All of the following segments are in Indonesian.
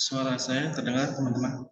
Suara saya terdengar, teman-teman?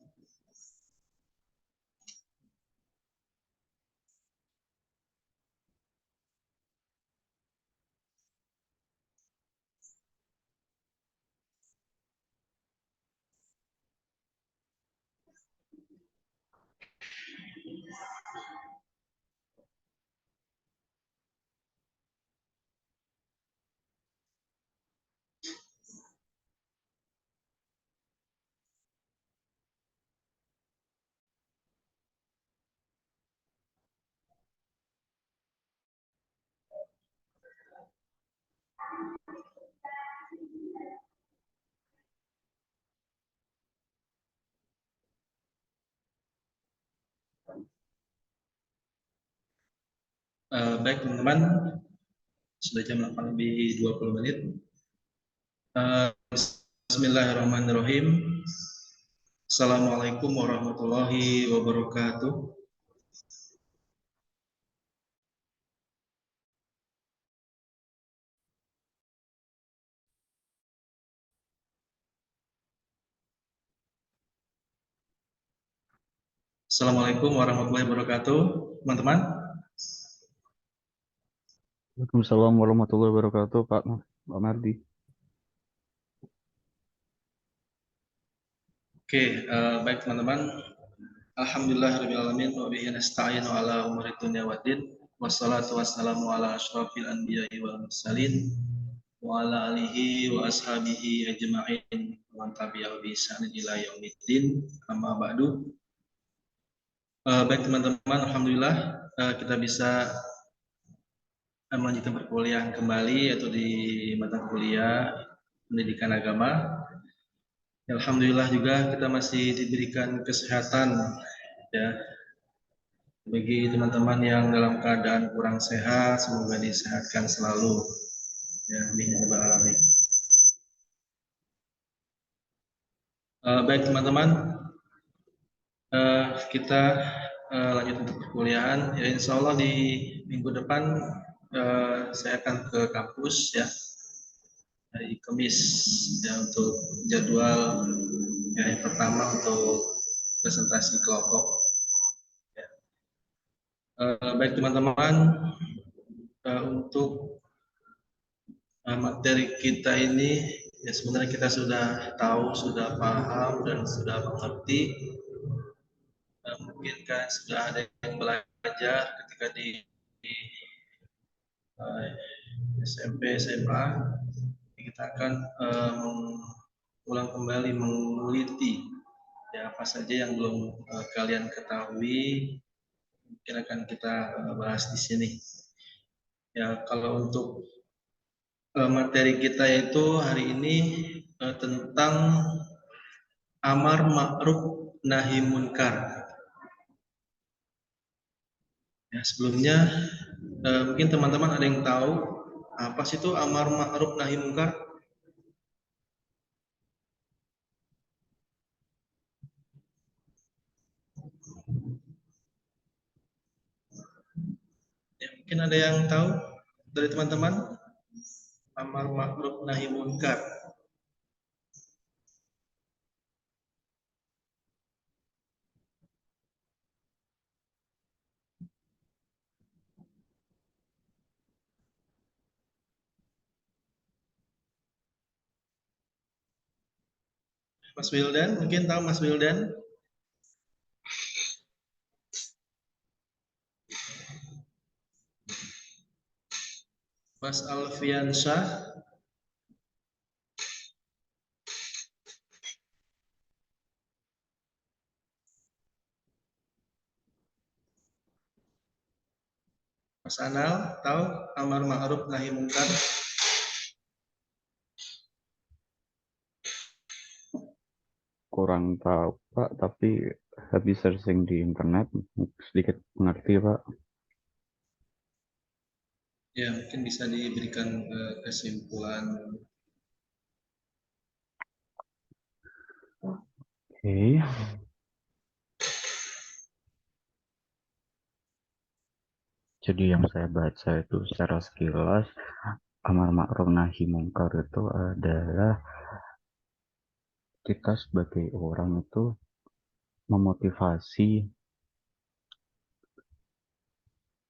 Baik, teman-teman. Sudah jam 8 lebih 20 menit. Bismillahirrahmanirrahim. Assalamualaikum warahmatullahi wabarakatuh. Assalamualaikum warahmatullahi wabarakatuh, teman-teman. Waalaikumsalam warahmatullahi wabarakatuh, Pak Mardi. Oke, baik teman-teman. Alhamdulillahirrahmanirrahim. Wa bihi nasta'inu ala umuri dunya waddin. Wassalatu wassalamu ala asyrafil anbiya'i wal mursalin wa ala alihi wa ashabihi ajma'in wa man tabi'ahum bi ihsan ila yaumiddin. Amma ba'du. Baik teman-teman, alhamdulillah kita bisa melanjutkan perkuliahan kembali, yaitu di mata kuliah pendidikan agama. Alhamdulillah juga kita masih diberikan kesehatan, ya, bagi teman-teman yang dalam keadaan kurang sehat, semoga disehatkan selalu, ya, amin ya rabbal alamin. Baik teman-teman, kita lanjut untuk perkuliahan. Ya, insya Allah di minggu depan saya akan ke kampus, ya, hari Kamis, ya, untuk jadwal, ya, yang pertama untuk presentasi kelompok. Ya. Baik teman-teman, untuk materi kita ini, ya, sebenarnya kita sudah tahu, sudah paham, dan sudah mengerti. Mungkin kan sudah ada yang belajar ketika di SMP, SMA. Kita akan mengulang kembali, menguliti, ya, apa saja yang belum kalian ketahui, mungkin akan kita bahas di sini. Ya, kalau untuk materi kita itu hari ini tentang amar ma'ruf nahi munkar. Ya, sebelumnya mungkin teman-teman ada yang tahu apa sih itu amar ma'ruf nahi munkar? Ya, mungkin ada yang tahu dari teman-teman amar ma'ruf nahi munkar. Mas Wildan, mungkin tahu Mas Wildan? Mas Alfiansyah? Mas Anal, tahu amar ma'ruf nahi mungkar? Kurang tahu Pak, tapi habis searching di internet sedikit mengerti Pak. Ya, mungkin bisa diberikan kesimpulan. Oke. Jadi yang saya baca itu secara sekilas, amar ma'ruf nahi mungkar itu adalah kita sebagai orang itu memotivasi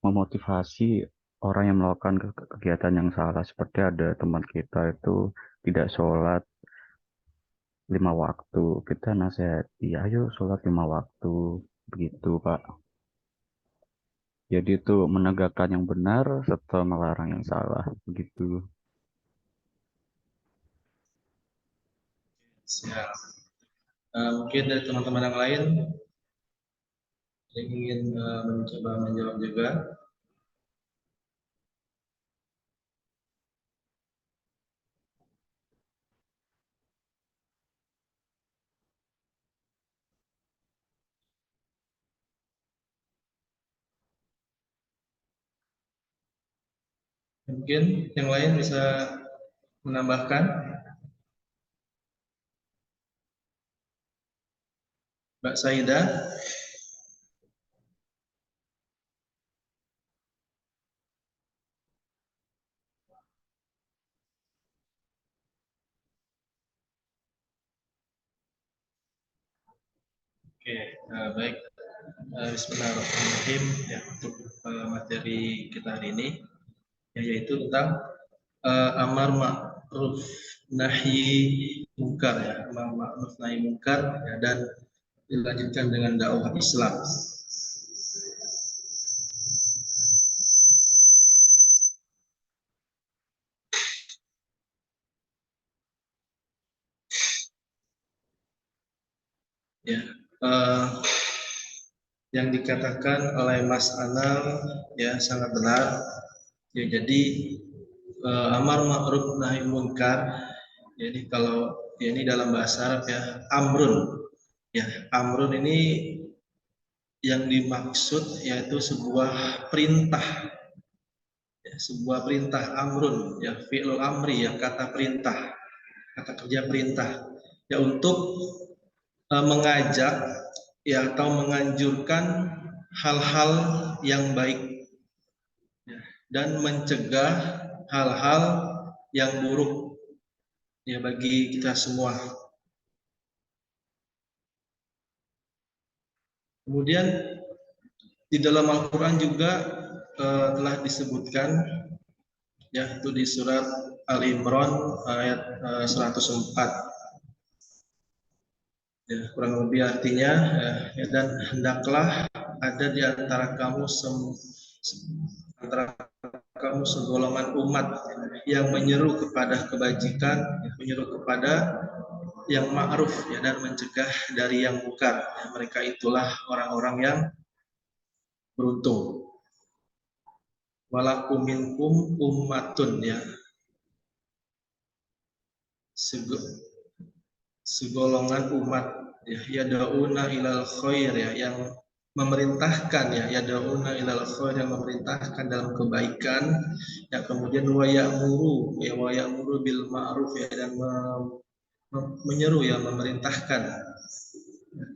memotivasi orang yang melakukan kegiatan yang salah. Seperti ada teman kita itu tidak sholat 5 waktu, kita nasihati ayo sholat 5 waktu, begitu Pak. Jadi itu menegakkan yang benar serta melarang yang salah, begitu. Siap. Mungkin dari teman-teman yang lain yang ingin mencoba menjawab juga. Mungkin yang lain bisa menambahkan. Mbak Saida. Oke, baik. Bismillahirrahmanirrahim. Ya, untuk materi kita hari ini, yaitu tentang amar ma'ruf nahi mungkar, ya, amar ma'ruf nahi mungkar, ya, dan dilanjutkan dengan dakwah Islam. Ya, yang dikatakan oleh Mas Anal ya sangat benar. Ya, jadi amar ma'ruf nahi munkar. Jadi kalau ya, ini dalam bahasa Arab ya amrun. Ya, amrun ini yang dimaksud yaitu sebuah perintah. Ya, sebuah perintah amrun ya fi'il amri ya kata perintah, kata kerja perintah. Ya untuk mengajak ya atau menganjurkan hal-hal yang baik ya, dan mencegah hal-hal yang buruk ya bagi kita semua. Kemudian di dalam Al-Quran juga telah disebutkan ya itu di surat Al-Imran ayat 104. Ya, kurang lebih artinya ya, dan hendaklah ada di antara kamu antara kamu segolongan umat yang menyeru kepada kebajikan, menyeru kepada yang ma'ruf ya, dan mencegah dari yang mungkar. Ya, mereka itulah orang-orang yang beruntung. Walakum minkum ummatun ya, segolongan umat ya yadauna ilal khair ya yang memerintahkan ya yadauna ilal khair yang memerintahkan dalam kebaikan ya kemudian wa ya'muru bil ma'ruf ya dan menyeru ya memerintahkan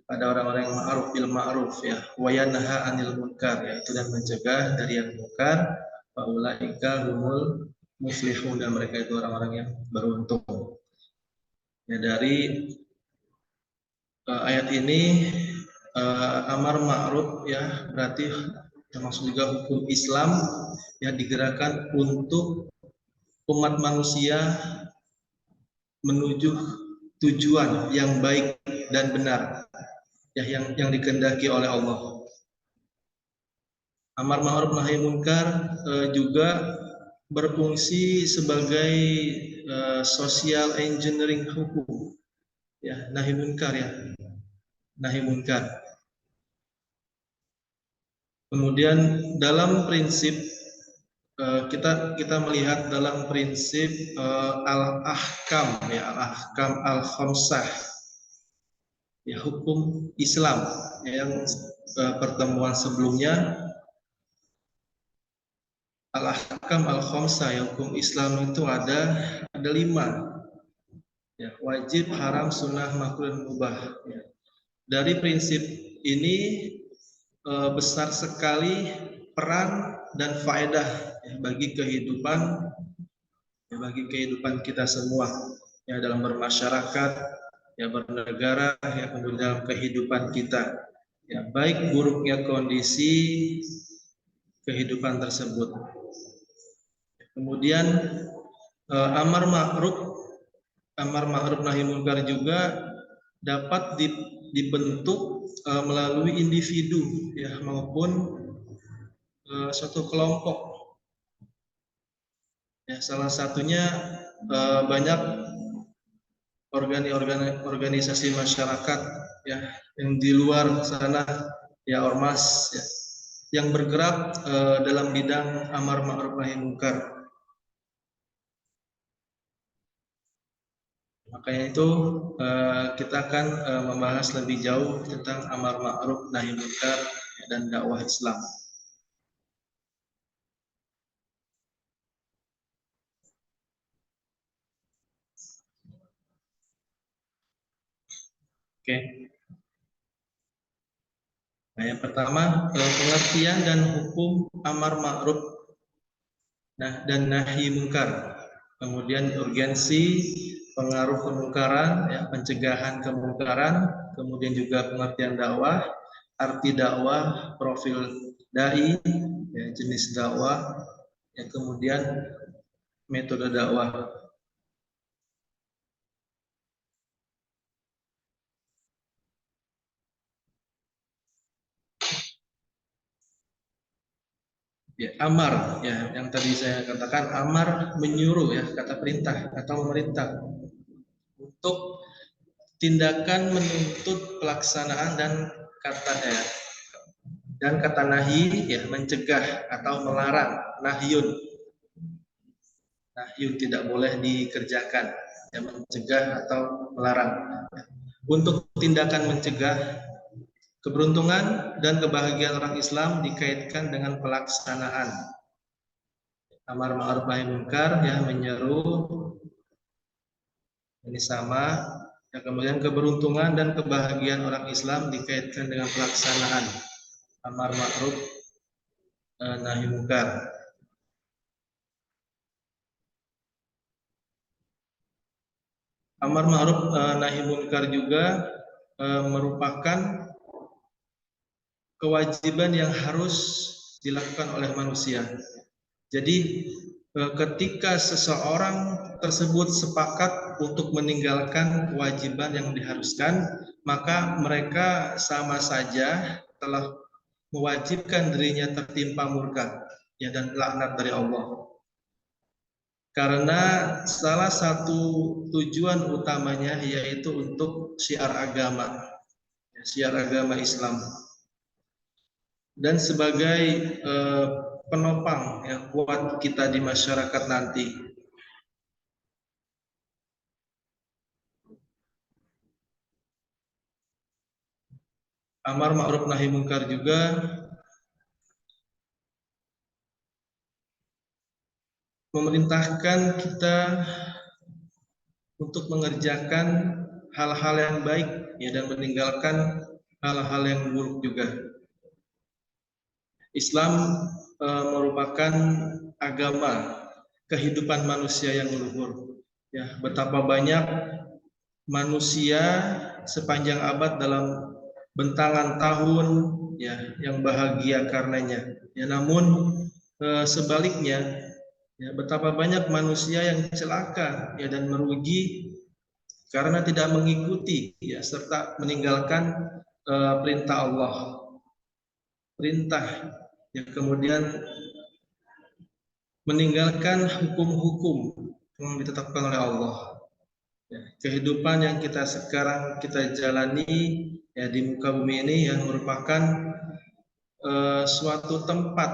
pada orang-orang yang ma'ruf bil ma'ruf ya wa yanha 'anil munkar ya itu dan mencegah dari yang munkar faulaika humul muflihun dan mereka itu orang-orang yang beruntung. Ya, dari ayat ini amar ma'ruf ya berarti termasuk juga hukum Islam yang digerakkan untuk umat manusia menuju tujuan yang baik dan benar ya yang dikehendaki oleh Allah. Amar ma'ruf nahi munkar juga berfungsi sebagai social engineering hukum ya nahi munkar ya nahi munkar. Kemudian dalam prinsip kita melihat dalam prinsip al-ahkam ya, al-ahkam al-khamsah ya, hukum Islam yang pertemuan sebelumnya al-ahkam al-khamsah ya, hukum Islam itu ada 5 ya, wajib, haram, sunnah, makruh, dan mubah ya. Dari prinsip ini besar sekali peran dan faedah ya, bagi kehidupan kita semua ya, dalam bermasyarakat ya, bernegara ya, kemudian dalam kehidupan kita ya, baik buruknya kondisi kehidupan tersebut. Kemudian amar ma'ruf nahi munkar juga dapat dibentuk melalui individu ya, maupun suatu kelompok ya, salah satunya banyak organisasi masyarakat ya, yang di luar sana ya, ormas ya, yang bergerak dalam bidang amar ma'ruf nahi munkar. Makanya itu kita akan membahas lebih jauh tentang amar ma'ruf nahi munkar dan dakwah Islam. Oke. Nah, yang pertama pengertian dan hukum amar ma'ruf dan nahi munkar. Kemudian urgensi, pengaruh kemungkaran, ya, pencegahan kemungkaran, kemudian juga pengertian dakwah, arti dakwah, profil dai, ya, jenis dakwah, ya, kemudian metode dakwah. Ya, amar, ya, yang tadi saya katakan, amar menyuruh ya, kata perintah atau memerintah untuk tindakan menuntut pelaksanaan, dan kata nahi ya, mencegah atau melarang, nahyun tidak boleh dikerjakan ya, mencegah atau melarang. Untuk tindakan mencegah, keberuntungan dan kebahagiaan orang Islam dikaitkan dengan pelaksanaan amar ma'ruf nahi munkar ya, menyeru ini sama ya, kemudian keberuntungan dan kebahagiaan orang Islam dikaitkan dengan pelaksanaan amar ma'ruf nahi munkar. Amar ma'ruf nahi munkar juga merupakan kewajiban yang harus dilakukan oleh manusia. Jadi ketika seseorang tersebut sepakat untuk meninggalkan kewajiban yang diharuskan, maka mereka sama saja telah mewajibkan dirinya tertimpa murka ya, dan laknat dari Allah. Karena salah satu tujuan utamanya yaitu untuk syiar agama Islam, dan sebagai penopang yang kuat kita di masyarakat nanti. Amar ma'ruf nahi munkar juga memerintahkan kita untuk mengerjakan hal-hal yang baik ya, dan meninggalkan hal-hal yang buruk juga. Islam merupakan agama kehidupan manusia yang luhur. Ya, betapa banyak manusia sepanjang abad dalam bentangan tahun ya, yang bahagia karenanya. Ya, namun sebaliknya ya, betapa banyak manusia yang celaka ya, dan merugi karena tidak mengikuti ya, serta meninggalkan perintah Allah. Perintah ya, kemudian meninggalkan hukum-hukum yang ditetapkan oleh Allah. Ya, kehidupan yang sekarang kita jalani ya, di muka bumi ini yang merupakan suatu tempat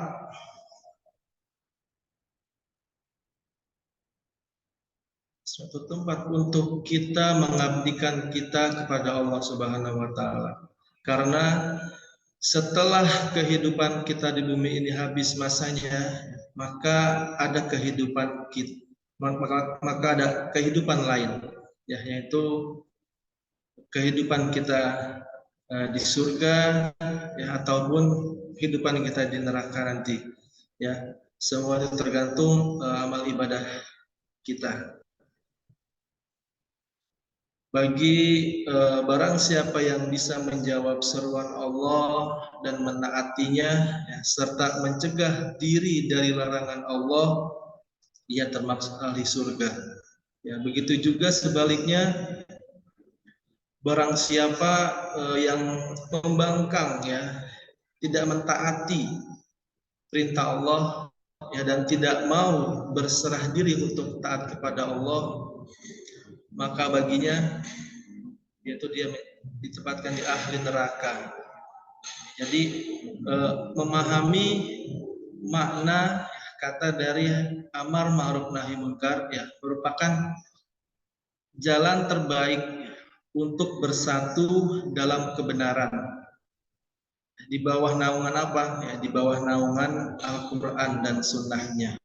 Suatu tempat untuk kita mengabdikan kita kepada Allah Subhanahu wa taala. Karena setelah kehidupan kita di bumi ini habis masanya, maka ada kehidupan kita, maka ada kehidupan lain, ya, yaitu kehidupan kita di surga, ya, ataupun kehidupan kita di neraka nanti, ya. Semua itu tergantung amal ibadah kita. Bagi barang siapa yang bisa menjawab seruan Allah dan menaatinya, ya, serta mencegah diri dari larangan Allah, ia termasuk ahli surga. Ya, begitu juga sebaliknya, barang siapa yang membangkang, ya, tidak mentaati perintah Allah, ya, dan tidak mau berserah diri untuk taat kepada Allah, maka baginya yaitu dia ditempatkan di ahli neraka. Jadi memahami makna kata dari amar ma'ruf nahi munkar, ya, merupakan jalan terbaik untuk bersatu dalam kebenaran. Di bawah naungan apa? Ya, di bawah naungan Al-Quran dan Sunnahnya.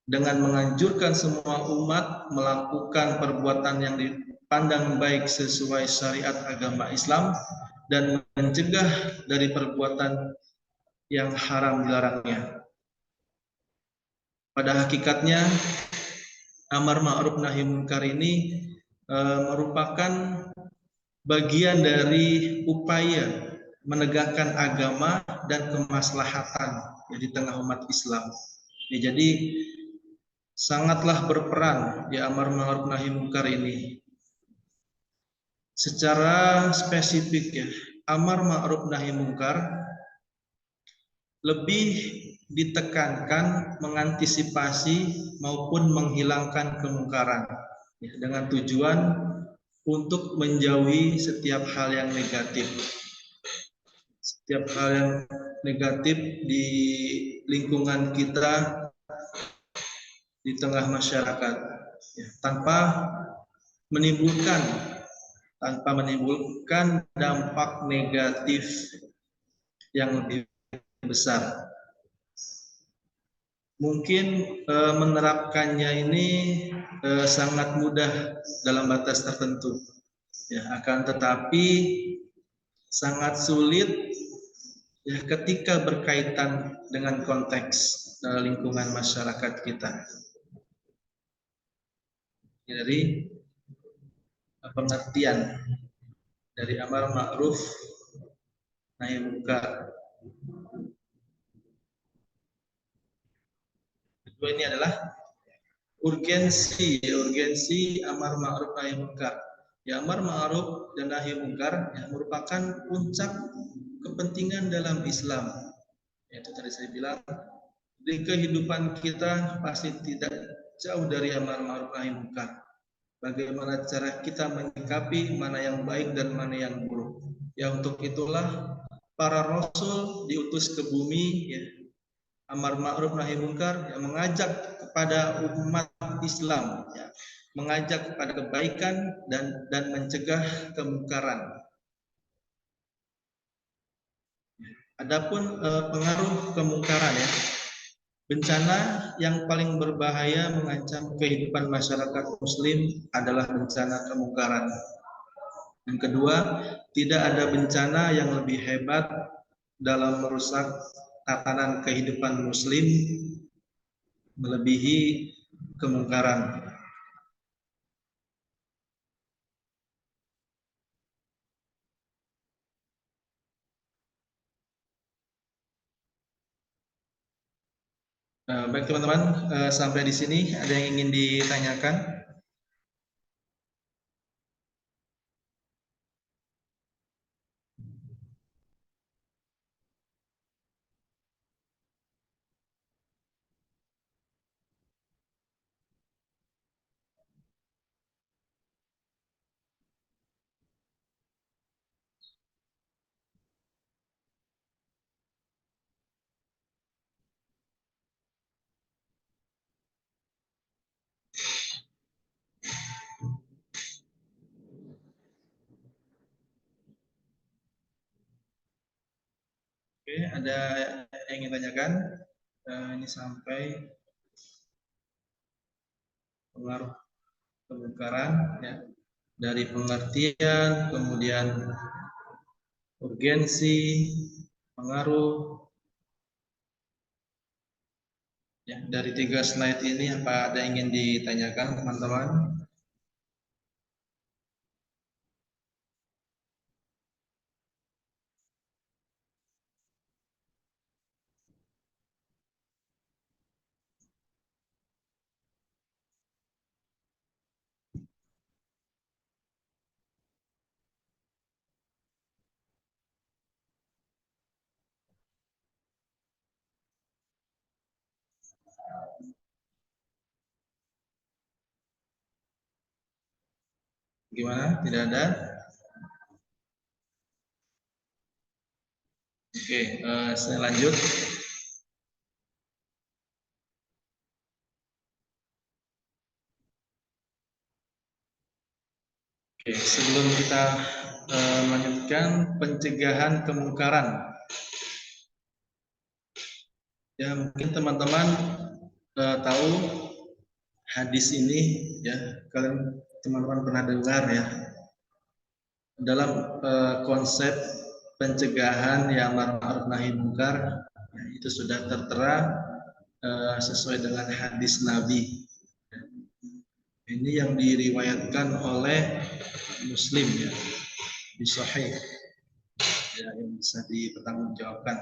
Dengan menganjurkan semua umat melakukan perbuatan yang dipandang baik sesuai syariat agama Islam dan mencegah dari perbuatan yang haram dilarangnya. Pada hakikatnya, amar ma'ruf nahi munkar ini merupakan bagian dari upaya menegakkan agama dan kemaslahatan di tengah umat Islam. Ya, jadi sangatlah berperan di amar ma'ruf nahi munkar ini. Secara spesifik, ya, amar ma'ruf nahi munkar lebih ditekankan mengantisipasi maupun menghilangkan kemungkaran, ya, dengan tujuan untuk menjauhi setiap hal yang negatif. Setiap hal yang negatif di lingkungan kita, di tengah masyarakat, ya, tanpa menimbulkan dampak negatif yang lebih besar. Mungkin menerapkannya ini sangat mudah dalam batas tertentu, ya, akan tetapi sangat sulit, ya, ketika berkaitan dengan konteks lingkungan masyarakat kita. Dari pengertian dari amar ma'ruf nahi munkar. Kedua ini adalah urgensi amar ma'ruf nahi munkar. Ya, amar ma'ruf dan nahi munkar, ya, merupakan puncak kepentingan dalam Islam. Itu tadi saya bilang, di kehidupan kita pasti tidak jauh dari amar ma'ruf nahi munkar. Bagaimana cara kita menyikapi mana yang baik dan mana yang buruk. Ya, untuk itulah para rasul diutus ke bumi, ya, amar ma'ruf nahi munkar, ya, mengajak kepada umat Islam, ya, mengajak kepada kebaikan dan mencegah kemungkaran. Adapun pengaruh kemungkaran, ya, bencana yang paling berbahaya mengancam kehidupan masyarakat muslim adalah bencana kemungkaran. Yang kedua, tidak ada bencana yang lebih hebat dalam merusak tatanan kehidupan muslim melebihi kemungkaran. Baik teman-teman, sampai di sini ada yang ingin ditanyakan? Oke, ada yang ingin tanyakan? Ini sampai pengaruh kemungkaran ya, dari pengertian, kemudian urgensi, pengaruh ya. Dari 3 slide ini apa ada yang ingin ditanyakan teman-teman? Gimana? Tidak ada? Oke, saya lanjut. Oke, sebelum kita melanjutkan pencegahan kemungkaran, ya mungkin teman-teman tahu hadis ini ya, kalian teman-teman pernah dengar ya, dalam konsep pencegahan yang amar ma'ruf nahi munkar ya, itu sudah tertera sesuai dengan hadis Nabi. Ini yang diriwayatkan oleh Muslim ya, di Sahih ya, yang bisa dipertanggungjawabkan.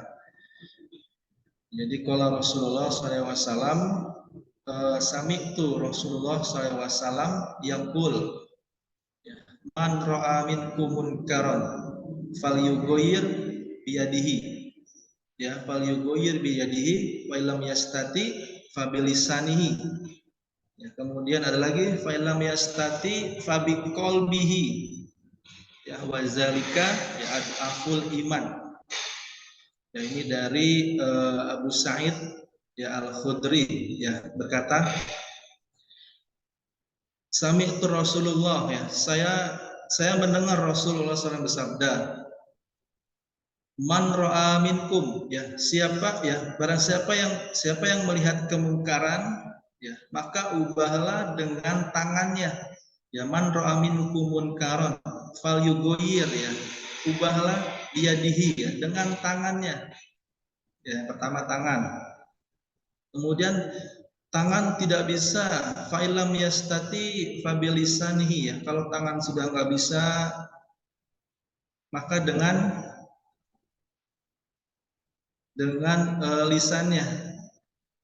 Jadi kalau Rasulullah SAW sami'tu Rasulullah SAW yaqul ya, man ra'a minkum munkaran falyughayyir biyadihi ya, falyughayyir biyadihi wa illam yastati fabilisanihi ya, kemudian ada lagi fa illam yastati fabiqalbihi ya, wazalika ya aful iman ya. Ini dari Abu Sa'id ya Al-Khudri ya, berkata sami'tu Rasulullah ya, saya mendengar Rasulullah SAW bersabda, man ra'a minkum ya, siapa ya, barang siapa yang melihat kemungkaran ya, maka ubahlah dengan tangannya ya. Man ra'a minkum munkaran falyughayyir ya, ubahlah biyadihi ya, dengan tangannya ya. Pertama tangan, kemudian tangan tidak bisa, fa'ilam yastati fabilisanihi ya, kalau tangan sudah nggak bisa maka dengan lisannya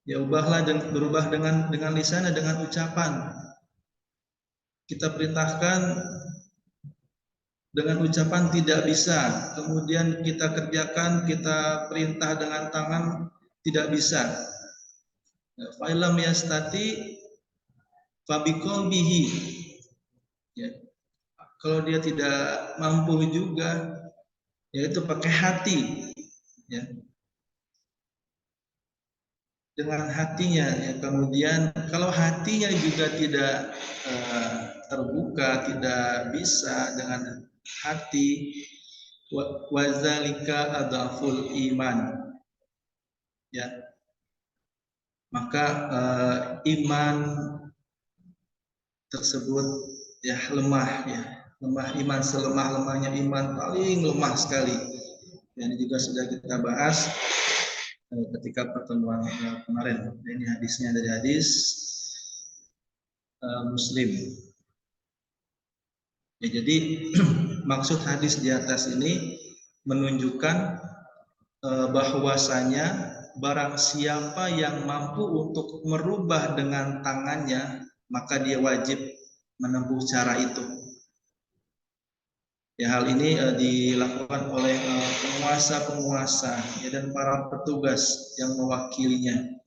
ya, ubahlah dan berubah dengan lisannya, dengan ucapan. Kita perintahkan dengan ucapan tidak bisa, kemudian kita kerjakan, kita perintah dengan tangan tidak bisa. Fa'ilam yastati fabiqalbihi ya, kalau dia tidak mampu juga yaitu pakai hati ya, dengan hatinya ya. Kemudian kalau hatinya juga tidak terbuka, tidak bisa dengan hati, wazalika adaful iman ya, maka iman tersebut ya lemah ya, lemah iman, selemah-lemahnya iman, paling lemah sekali. Dan ini juga sudah kita bahas ketika pertemuan kemarin. Ini hadisnya dari hadis Muslim. Ya, jadi maksud hadis di atas ini menunjukkan bahwasanya barang siapa yang mampu untuk merubah dengan tangannya, maka dia wajib menempuh cara itu. Ya, hal ini dilakukan oleh penguasa-penguasa ya, dan para petugas yang mewakilinya.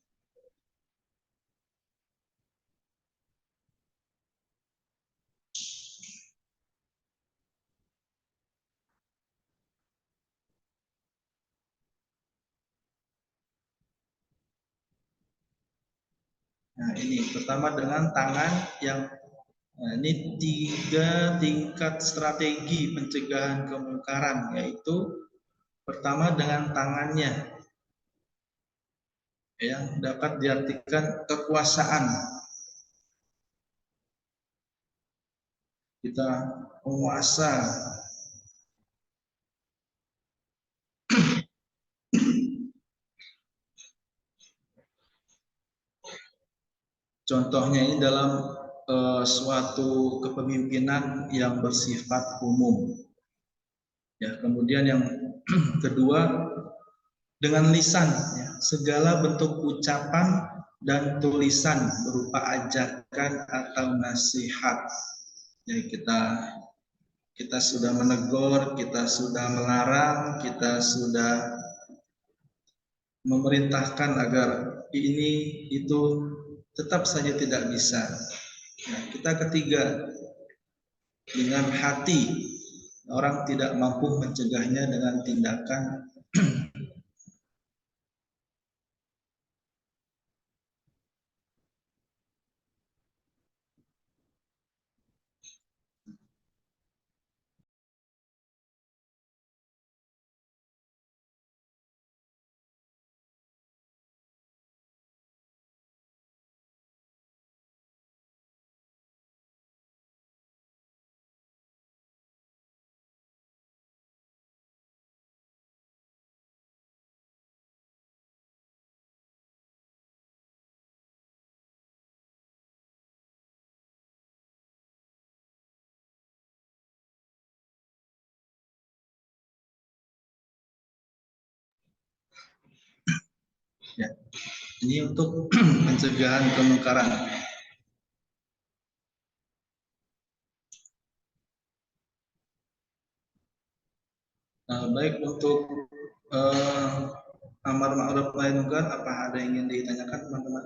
Nah, ini pertama dengan tangan yang ini 3 tingkat strategi pencegahan kemungkaran, yaitu Pertama dengan tangannya, yang dapat diartikan kekuasaan. Kita penguasa. Contohnya ini dalam suatu kepemimpinan yang bersifat umum. Ya, kemudian yang kedua dengan lisan, ya, segala bentuk ucapan dan tulisan berupa ajakan atau nasihat. Ya, kita sudah menegur, kita sudah melarang, kita sudah memerintahkan agar ini itu tetap saja tidak bisa. Nah, kita ketiga dengan hati, orang tidak mampu mencegahnya dengan tindakan. Ya, ini untuk pencegahan kemungkaran. Baik untuk amar ma'ruf nahi munkar, apa ada yang ingin ditanyakan teman-teman?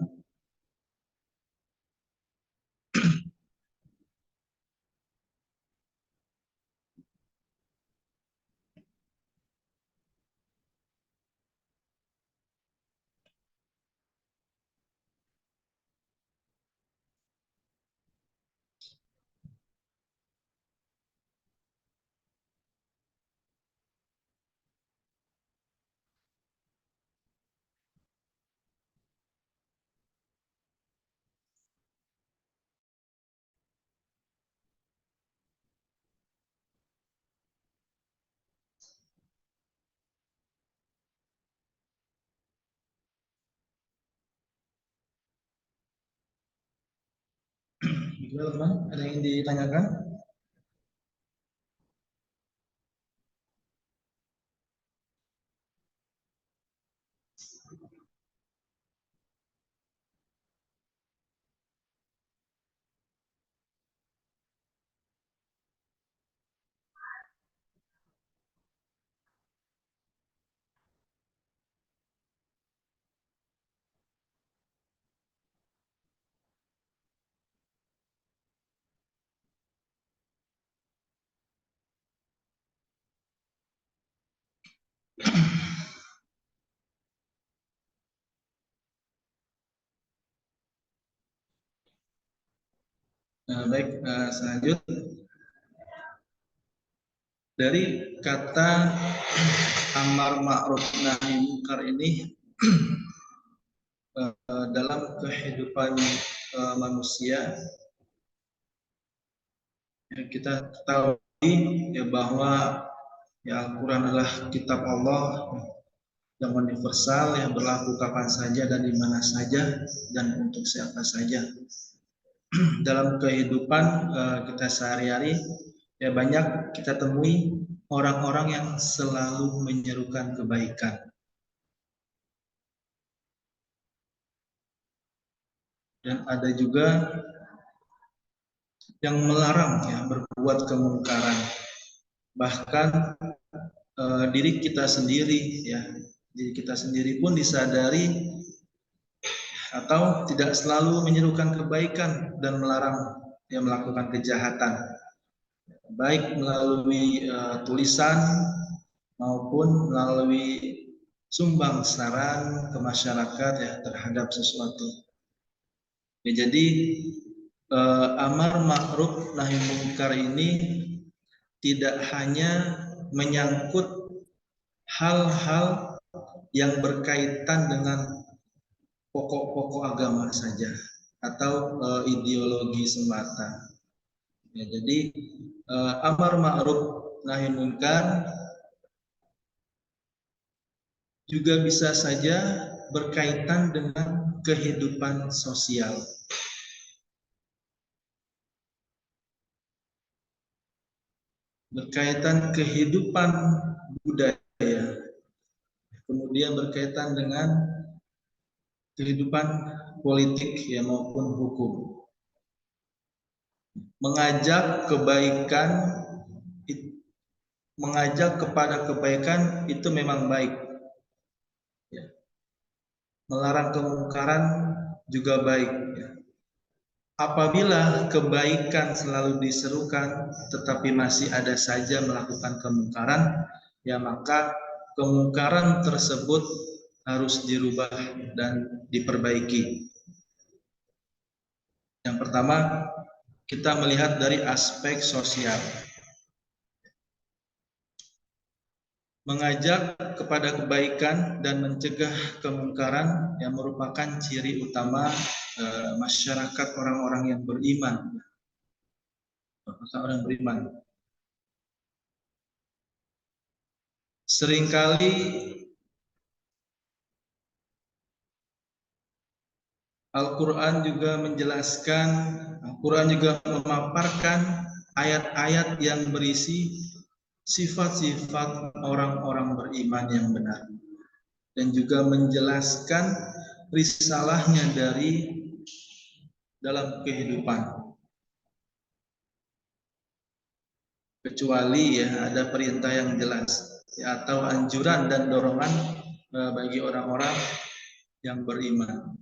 Gimana teman? Ada yang ingin ditanyakan? Baik, selanjutnya dari kata amar ma'ruf nahi munkar ini dalam kehidupan manusia, ya, kita tahu ya bahwa ya Al-Quran adalah kitab Allah yang universal, yang berlaku kapan saja dan di mana saja dan untuk siapa saja. Dalam kehidupan kita sehari-hari, ya banyak kita temui orang-orang yang selalu menyerukan kebaikan. Dan ada juga yang melarang ya berbuat kemungkaran. Bahkan diri kita sendiri ya, diri kita sendiri pun disadari atau tidak selalu menyerukan kebaikan dan melarang yang melakukan kejahatan, baik melalui tulisan maupun melalui sumbang saran ke masyarakat ya terhadap sesuatu. Ya, jadi amar ma'ruf nahi munkar ini tidak hanya menyangkut hal-hal yang berkaitan dengan pokok-pokok agama saja atau ideologi semata. Ya, jadi amar ma'ruf nahi munkar juga bisa saja berkaitan dengan kehidupan sosial. Berkaitan kehidupan budaya, kemudian berkaitan dengan kehidupan politik ya maupun hukum. Mengajak kebaikan, mengajak kepada kebaikan itu memang baik. Ya. Melarang kemungkaran juga baik. Ya. Apabila kebaikan selalu diserukan, tetapi masih ada saja melakukan kemungkaran, ya maka kemungkaran tersebut harus dirubah dan diperbaiki. Yang pertama, kita melihat dari aspek sosial. Mengajak kepada kebaikan dan mencegah kemungkaran yang merupakan ciri utama masyarakat orang-orang yang beriman. Orang beriman. Seringkali Al-Quran juga menjelaskan, Al-Quran juga memaparkan ayat-ayat yang berisi sifat-sifat orang-orang beriman yang benar. Dan juga menjelaskan risalahnya dari dalam kehidupan. Kecuali ya ada perintah yang jelas ya, atau anjuran dan dorongan bagi orang-orang yang beriman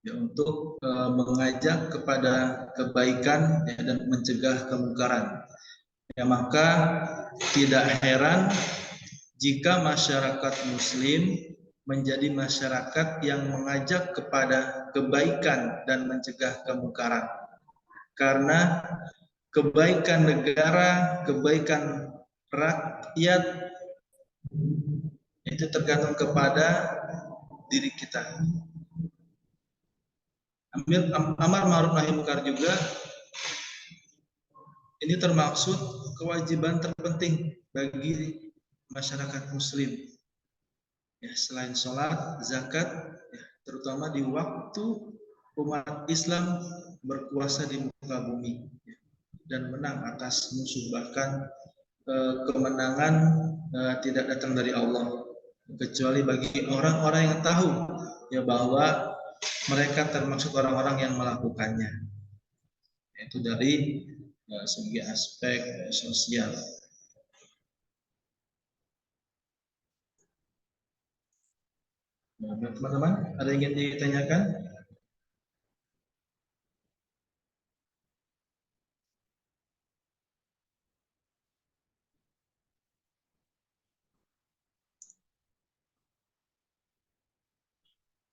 ya, untuk mengajak kepada kebaikan ya, dan mencegah kemungkaran. Ya, maka tidak heran jika masyarakat Muslim menjadi masyarakat yang mengajak kepada kebaikan dan mencegah kemungkaran. Karena kebaikan negara, kebaikan rakyat itu tergantung kepada diri kita. Amar ma'ruf nahi munkar juga ini termaksud kewajiban terpenting bagi masyarakat Muslim. Ya, selain sholat, zakat, ya, terutama di waktu umat Islam berkuasa di muka bumi ya, dan menang atas musuh, bahkan kemenangan tidak datang dari Allah, kecuali bagi orang-orang yang tahu ya bahwa mereka termasuk orang-orang yang melakukannya. Itu dari segi aspek sosial. Nah, teman-teman, ada yang ingin ditanyakan?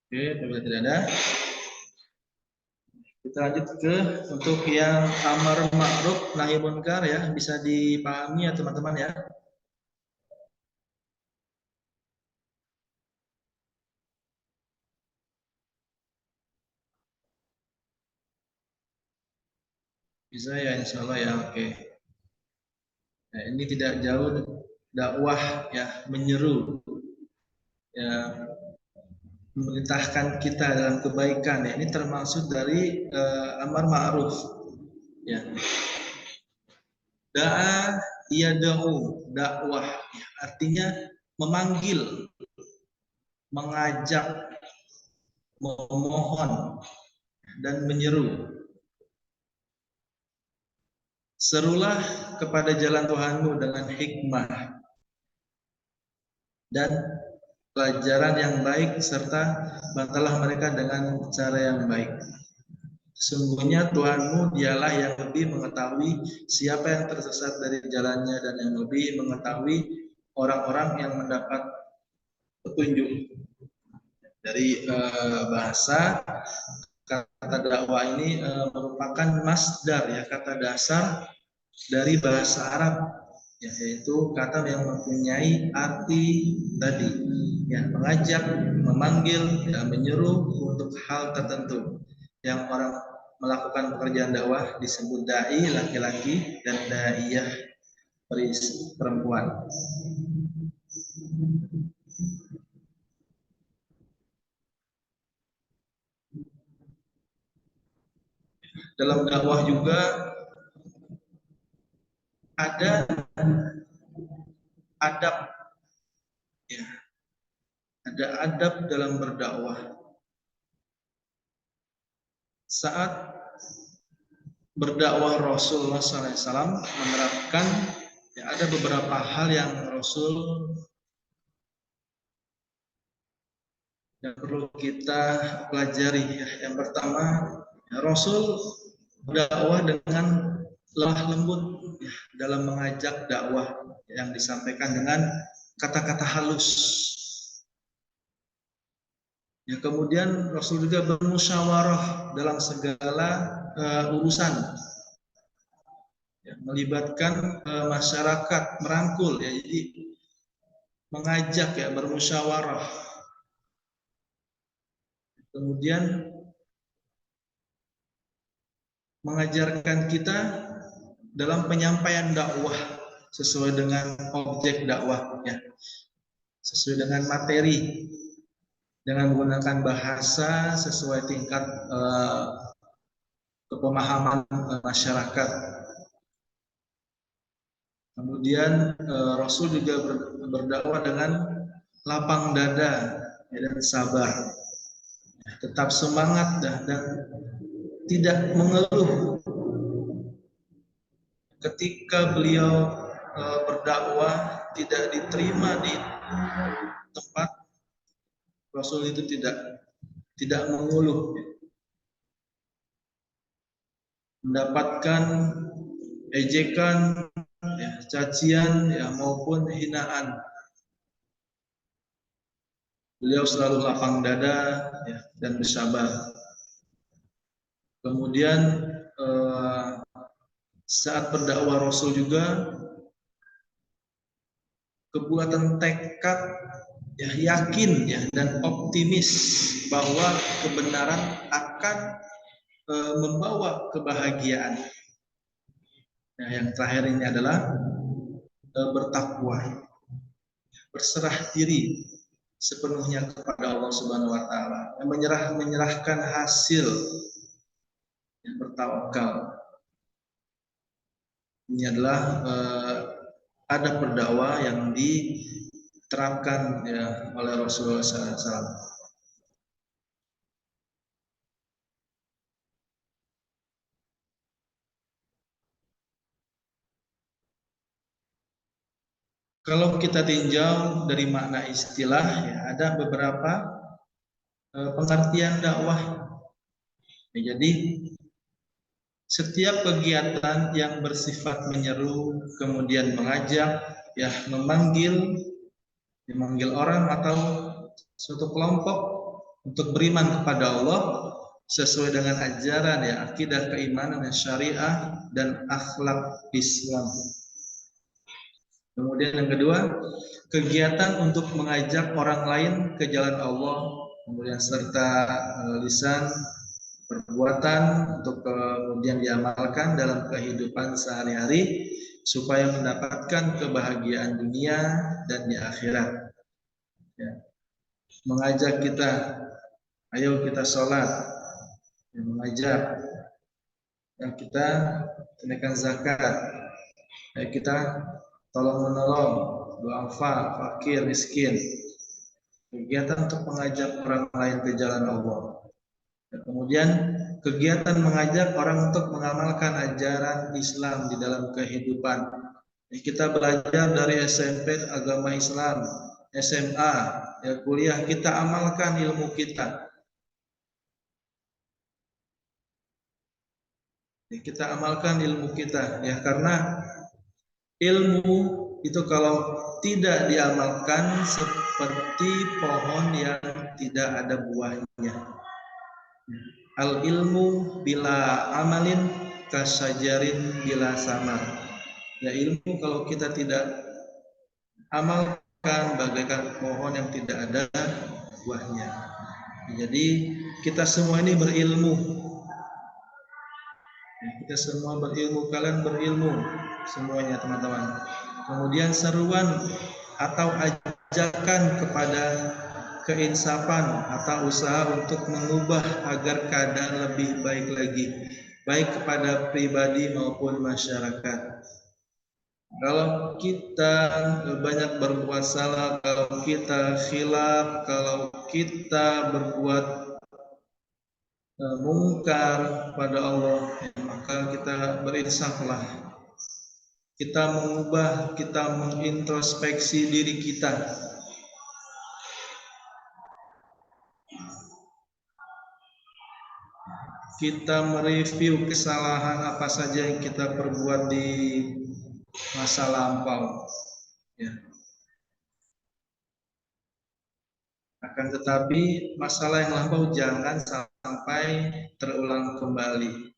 Oke, apabila tidak ada, kita lanjut ke untuk yang amar ma'ruf nahi munkar ya, bisa dipahami ya teman-teman ya. Bisa ya, insya Allah ya, oke. Nah, ini tidak jauh dakwah ya, menyeru ya, memerintahkan kita dalam kebaikan ya. Ini termasuk dari amar ma'ruf ya. Da'a yada'u, dakwah ya, artinya memanggil, mengajak, memohon dan menyeru. Serulah kepada jalan Tuhanmu dengan hikmah dan pelajaran yang baik, serta bantalah mereka dengan cara yang baik. Sesungguhnya Tuhanmu dialah yang lebih mengetahui siapa yang tersesat dari jalannya dan yang lebih mengetahui orang-orang yang mendapat petunjuk. Dari bahasa, kata dakwah ini merupakan masdar ya, kata dasar dari bahasa Arab ya, yaitu kata yang mempunyai arti tadi, ya, mengajak, memanggil, ya, menyeru untuk hal tertentu. Yang orang melakukan pekerjaan dakwah disebut dai laki-laki dan daiyah perempuan. Dalam dakwah juga ada adab, ya, ada adab dalam berdakwah. Saat berdakwah Rasulullah SAW menerapkan, ya, ada beberapa hal yang Rasul yang perlu kita pelajari. Ya. Yang pertama, ya, Rasul berdakwah dengan lemah lembut, ya, dalam mengajak dakwah yang disampaikan dengan kata-kata halus. Ya, kemudian Rasul juga bermusyawarah dalam segala urusan, ya, melibatkan masyarakat, merangkul, ya, jadi mengajak, ya, bermusyawarah. Kemudian mengajarkan kita dalam penyampaian dakwah sesuai dengan objek dakwahnya, sesuai dengan materi, dengan menggunakan bahasa sesuai tingkat kepemahaman masyarakat. Kemudian Rasul juga berdakwah dengan lapang dada, ya, dan sabar, tetap semangat dan tidak mengeluh. Ketika beliau berdakwah tidak diterima di tempat, Rasul itu tidak mengeluh, mendapatkan ejekan, ya, cacian, ya, maupun hinaan. Beliau selalu lapang dada, ya, dan bersabar. Kemudian saat berdakwah Rasul juga kebuatan tekad, ya, yakin, ya, dan optimis bahwa kebenaran akan membawa kebahagiaan. Nah, yang terakhir ini adalah bertakwa, berserah diri sepenuhnya kepada Allah Subhanahu wa taala, menyerahkan hasil, yang bertawakal. Ini adalah adab berdakwah yang diterapkan, ya, oleh Rasulullah SAW. Kalau kita tinjau dari makna istilah, ya, ada beberapa pengertian dakwah. Ya, jadi setiap kegiatan yang bersifat menyeru, kemudian mengajak, ya, memanggil orang atau suatu kelompok untuk beriman kepada Allah sesuai dengan ajaran, ya, akidah keimanan, syariah, dan akhlak Islam. Kemudian yang kedua, kegiatan untuk mengajak orang lain ke jalan Allah, kemudian serta lisan, perbuatan untuk kemudian diamalkan dalam kehidupan sehari-hari supaya mendapatkan kebahagiaan dunia dan di akhirat. Ya. Mengajak kita, ayo kita sholat, ya, mengajak yang kita tunaikan zakat, ya, kita tolong menolong, duafa, fakir, miskin. Kegiatan untuk mengajak orang lain ke jalan Allah. Dan kemudian kegiatan mengajak orang untuk mengamalkan ajaran Islam di dalam kehidupan. Kita belajar dari SMP agama Islam, SMA, ya, kuliah, kita amalkan ilmu kita. Ya, kita amalkan ilmu kita, ya, karena ilmu itu kalau tidak diamalkan seperti pohon yang tidak ada buahnya. Al ilmu bila amalin kasajarin bila samar. Ya, ilmu kalau kita tidak amalkan bagaikan pohon yang tidak ada buahnya. Jadi kita semua ini berilmu. Kita semua berilmu, kalian berilmu semuanya teman-teman. Kemudian seruan atau ajakan kepada keinsafan atau usaha untuk mengubah agar keadaan lebih baik lagi, baik kepada pribadi maupun masyarakat. Kalau kita banyak berbuat salah, kalau kita khilaf, kalau kita berbuat mungkar pada Allah, maka kita berinsaflah. Kita mengubah, kita mengintrospeksi diri kita. Kita mereview kesalahan apa saja yang kita perbuat di masa lampau. Ya. Akan tetapi masalah yang lampau jangan sampai terulang kembali.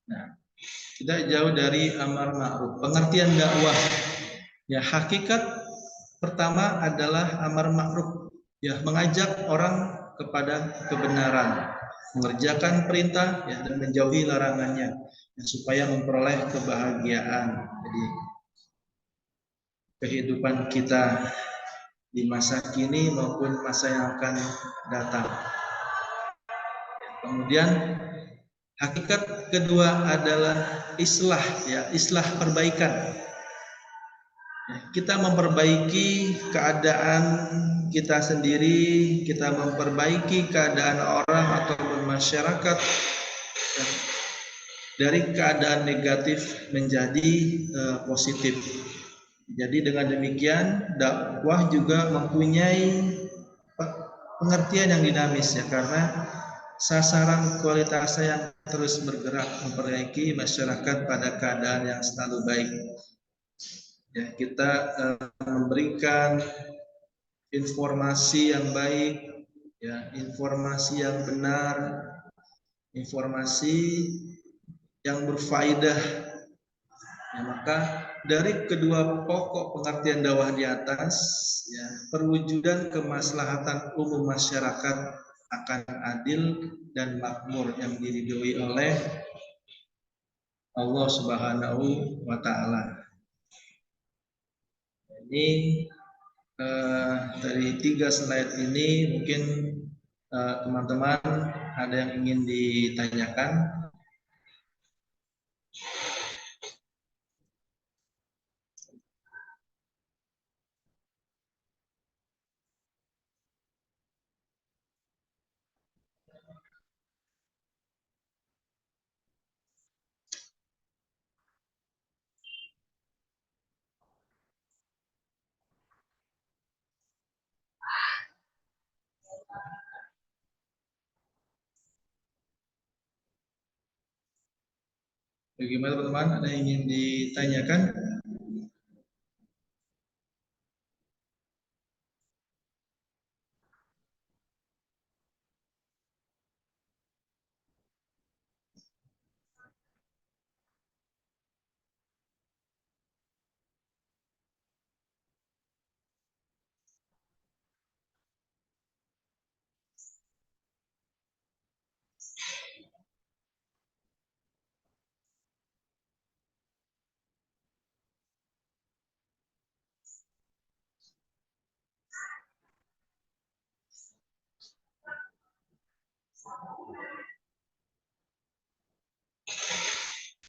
Nah, tidak jauh dari amar ma'ruf. Pengertian dakwah, ya hakikat pertama adalah amar ma'ruf, ya mengajak orang kepada kebenaran, mengerjakan perintah ya, dan menjauhi larangannya ya, supaya memperoleh kebahagiaan. Jadi kehidupan kita di masa kini maupun masa yang akan datang. Kemudian hakikat kedua adalah islah, ya islah perbaikan. Kita memperbaiki keadaan kita sendiri, kita memperbaiki keadaan orang ataupun masyarakat dari keadaan negatif menjadi positif. Jadi dengan demikian dakwah juga mempunyai pengertian yang dinamis ya, karena sasaran kualitasnya yang terus bergerak memperbaiki masyarakat pada keadaan yang selalu baik. Ya, kita memberikan informasi yang baik, ya, informasi yang benar, informasi yang berfaedah. Ya, maka dari kedua pokok pengertian dakwah di atas, ya, perwujudan kemaslahatan umum masyarakat akan adil dan makmur yang diridhoi oleh Allah Subhanahu wa Ta'ala. Ini dari 3 slide ini mungkin teman-teman ada yang ingin ditanyakan. Bagaimana teman-teman? Ada yang ingin ditanyakan?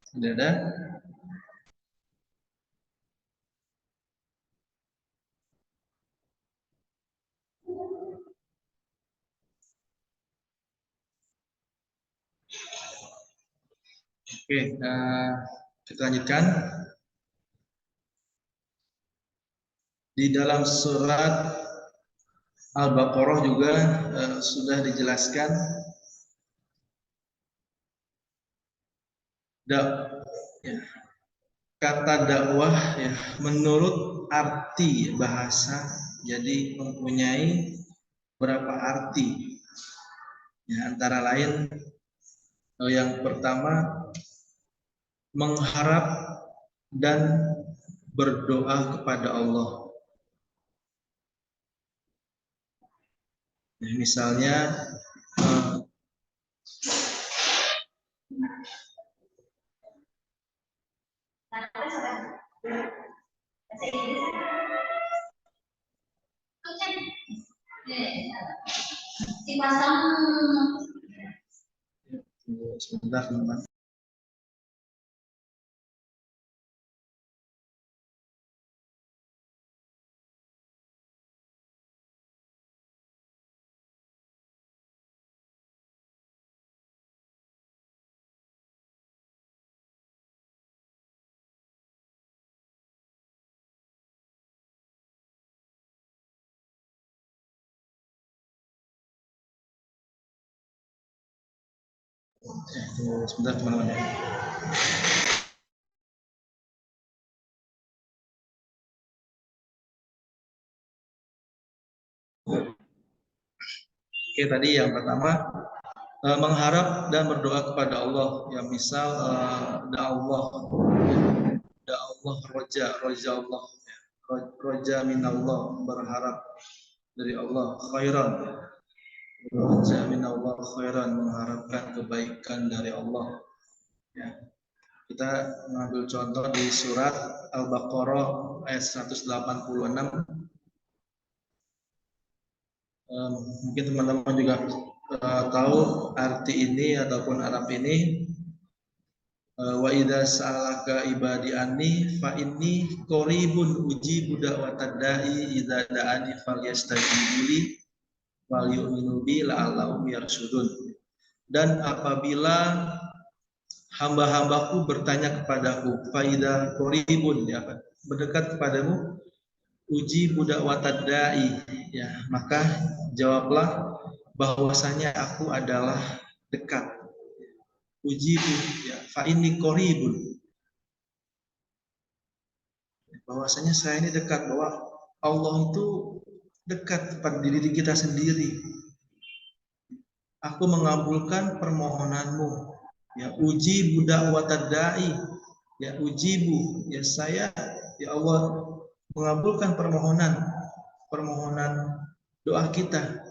Tidak ada? Oke, kita lanjutkan. Di dalam surat Al-Baqarah juga sudah dijelaskan ya, kata dakwah ya menurut arti bahasa jadi mempunyai berapa arti ya, antara lain yang pertama mengharap dan berdoa kepada Allah. Ya, misalnya sebentar teman. Sebentar teman-teman. Oke, tadi yang pertama mengharap dan berdoa kepada Allah. Ya misal Allah, roja Allah, roja minallah, berharap dari Allah khairan. Roja minallah khairan, mengharapkan kebaikan dari Allah. Ya. Kita mengambil contoh di surat Al-Baqarah ayat 186. Mungkin teman-teman juga tahu arti ini ataupun Arab ini. Wa idza sa'alaka ibadi anni fa inni qaribun ujibu da'watad da'i idza da'ani falyastajibu li wal yu'minu bi la'allahum yarshudun. Dan apabila hamba-hambaku bertanya kepadaku, fa idza qaribun, ya, mendekat kepadamu, uji budak watad da'i, ya, maka jawablah bahwasanya aku adalah dekat. Ujibu, ya, fa inni qaribun, bahwasanya saya ini dekat, bahwa Allah itu dekat pada diri kita sendiri. Aku mengabulkan permohonanmu, ya, uji budak watad da'i, ya, ujibu, ya, saya, ya Allah, mengabulkan permohonan doa kita.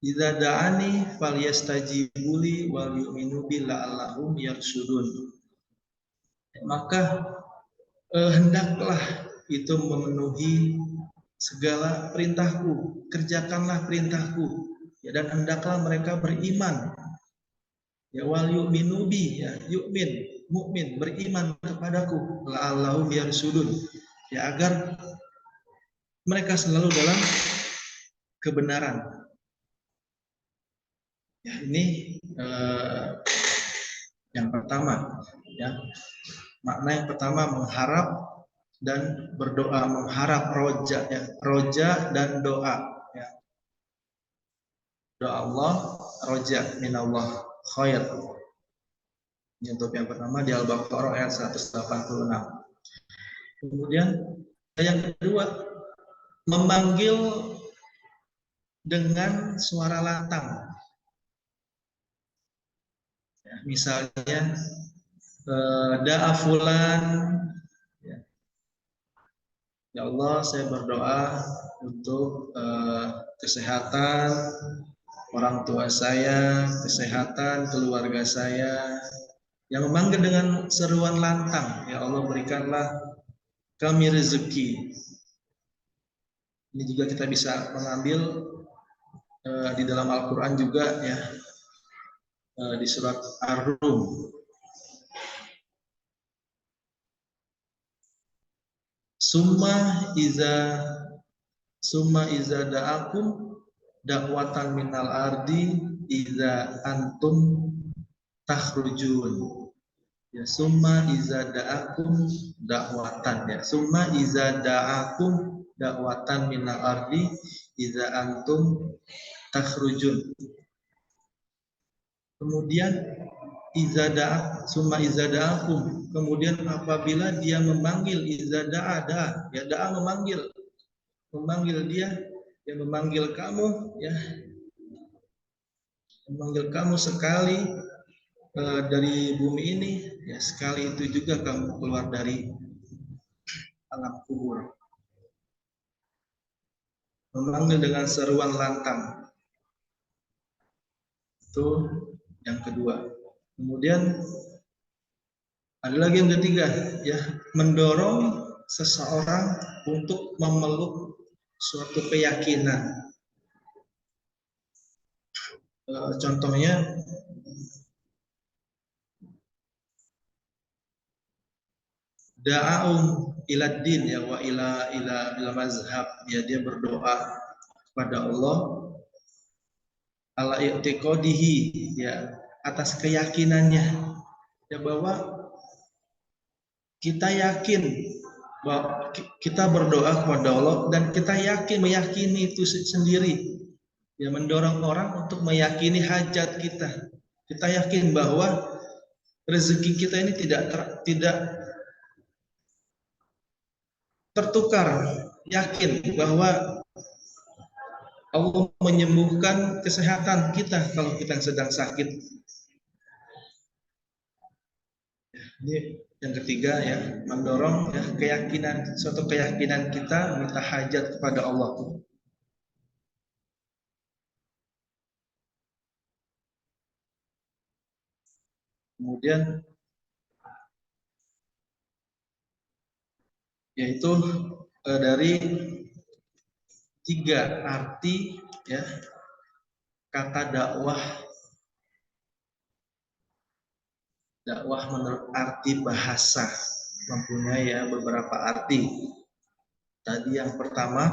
Idza da'ani falyastajibuli wal yu'minu bi la'allahum yarshudun. Maka hendaklah itu memenuhi segala perintahku, kerjakanlah perintahku, ya, dan hendaklah mereka beriman. Ya, wal yu'minu bi, ya, yu'min, mukmin, beriman kepadaku, la'allahum yarshudun, ya, agar mereka selalu dalam kebenaran. Ya, ini yang pertama, ya, makna yang pertama mengharap dan berdoa. Mengharap, roja, ya, roja dan doa, ya. Doa Allah, roja minallah khair. Ini untuk yang pertama di Al-Baqarah ayat 186. Kemudian yang kedua, memanggil dengan suara lantang. Ya, misalnya da'a fulan, ya. Ya Allah, saya berdoa untuk kesehatan orang tua saya, kesehatan keluarga saya. Yang memanggil dengan seruan lantang, ya Allah, berikanlah kami rezeki. Ini juga kita bisa mengambil di dalam Al-Quran juga, ya, di surat Ar-Rum. Summa iza da'akum dakwatan minal ardi iza antum takhrujun. Ya, summa iza da'akum dakwatan, ya, summa iza da'akum dakwatan minal ardi iza antum takhrujun. Kemudian summa izada'akum, kemudian apabila dia memanggil, izada'ada, ya da'a memanggil dia, ya memanggil kamu, ya memanggil kamu sekali dari bumi ini, ya sekali itu juga kamu keluar dari alam kubur. Memanggil dengan seruan lantang. Itu yang kedua. Kemudian ada lagi yang ketiga, ya mendorong seseorang untuk memeluk suatu keyakinan. Contohnya da'aum iladdin, ya wa ila mazhab, ya dia berdoa kepada Allah ala i'tiqadihi, ya atas keyakinannya, ya bahwa kita yakin bahwa kita berdoa kepada Allah dan kita meyakini itu sendiri, ya mendorong orang untuk meyakini hajat kita. Kita yakin bahwa rezeki kita ini tidak tertukar, yakin bahwa Allah menyembuhkan kesehatan kita kalau kita sedang sakit. Ini yang ketiga, ya mendorong ya keyakinan, suatu keyakinan kita minta hajat kepada Allah. Kemudian yaitu dari tiga arti, ya kata dakwah menurut arti bahasa mempunyai ya beberapa arti. Tadi yang pertama,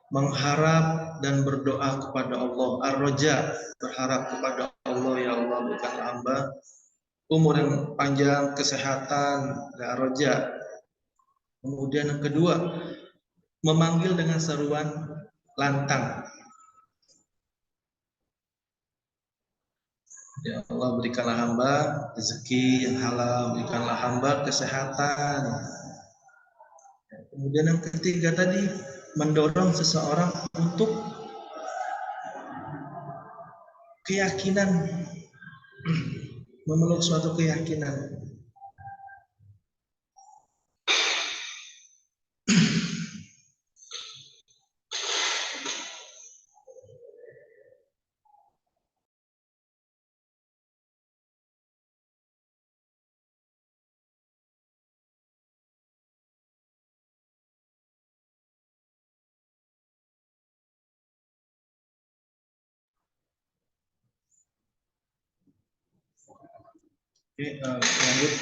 mengharap dan berdoa kepada Allah, ar-roja, berharap kepada Allah, ya Allah berikan hamba umur yang panjang, kesehatan, ya ar-roja. Kemudian yang kedua, memanggil dengan seruan lantang. Ya Allah berikanlah hamba rezeki yang halal, berikanlah hamba kesehatan. Kemudian yang ketiga tadi, mendorong seseorang untuk keyakinan, memeluk suatu keyakinan. Oke, lanjut.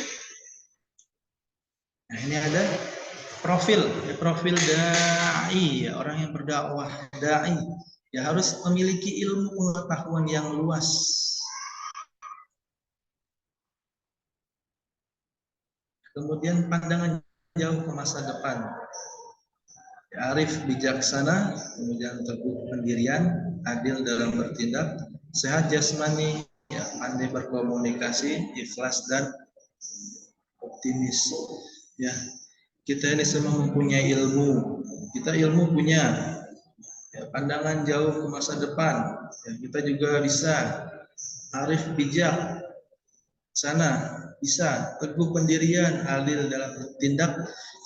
Nah, ini ada profil dai, ya, orang yang berdakwah, dai, ya harus memiliki ilmu pengetahuan yang luas. Kemudian pandangan jauh ke masa depan. Ya, arif bijaksana, kemudian teguh pendirian, adil dalam bertindak, sehat jasmani, ya, pandai berkomunikasi, ikhlas dan optimis. Ya, kita ini semua mempunyai ilmu. Kita ilmu punya, ya, pandangan jauh ke masa depan. Ya, kita juga bisa arif bijak sana, bisa teguh pendirian, adil dalam bertindak,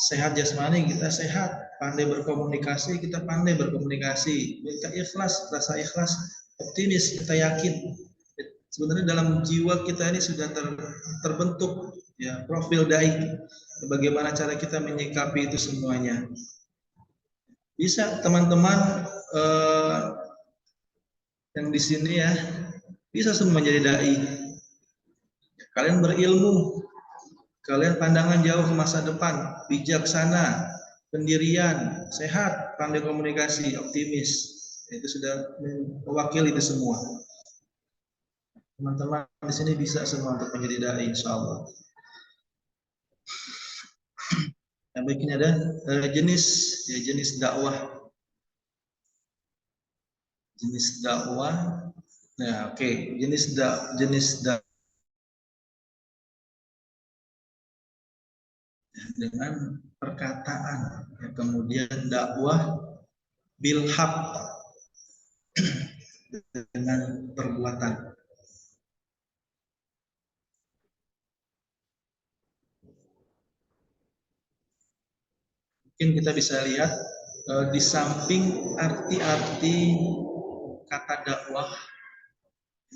sehat jasmani, kita sehat, pandai berkomunikasi, kita pandai berkomunikasi, kita ikhlas, rasa ikhlas, optimis, kita yakin. Sebenarnya dalam jiwa kita ini sudah terbentuk, ya, profil dai. Bagaimana cara kita menyikapi itu semuanya? Bisa teman-teman yang di sini, ya, bisa semua menjadi dai. Kalian berilmu, kalian pandangan jauh ke masa depan, bijaksana, pendirian, sehat, pandai komunikasi, optimis. Itu sudah mewakili itu semua. Teman-teman di sini bisa semua untuk menjadi dai, insya Allah. Yang baik, ini ada jenis dakwah. Jenis dakwah. Nah, oke, jenis dakwah dengan perkataan, ya, kemudian dakwah bilhaq dengan perbuatan. Mungkin kita bisa lihat di samping arti-arti kata dakwah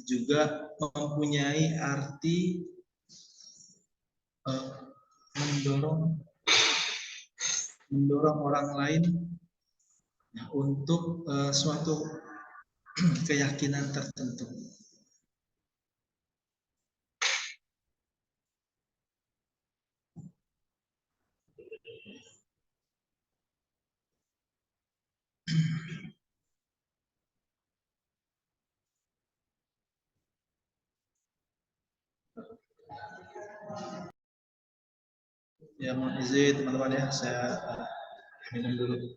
juga mempunyai arti mendorong orang lain untuk suatu keyakinan tertentu. Ya, mohon izin teman-teman ya, saya minum dulu.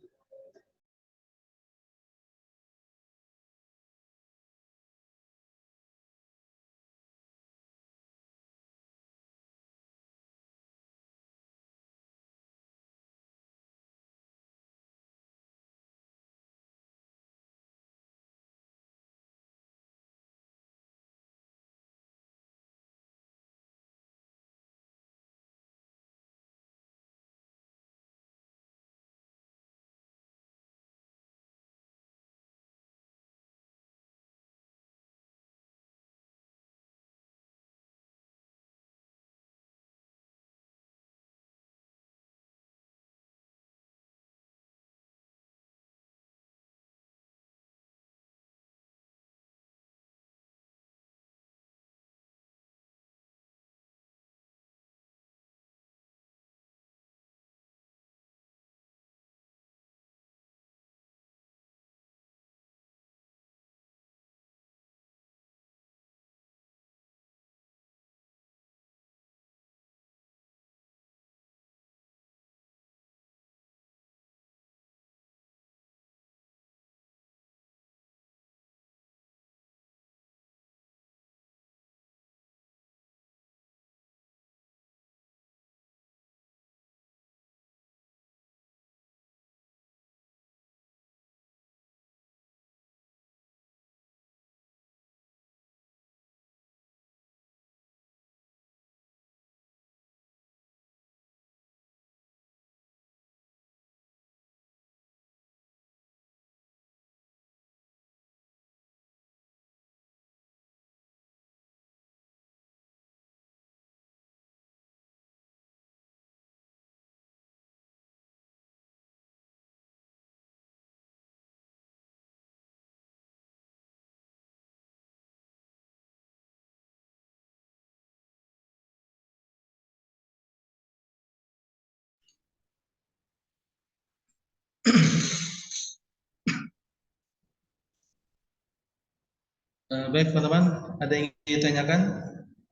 Baik teman-teman, ada yang ingin ditanyakan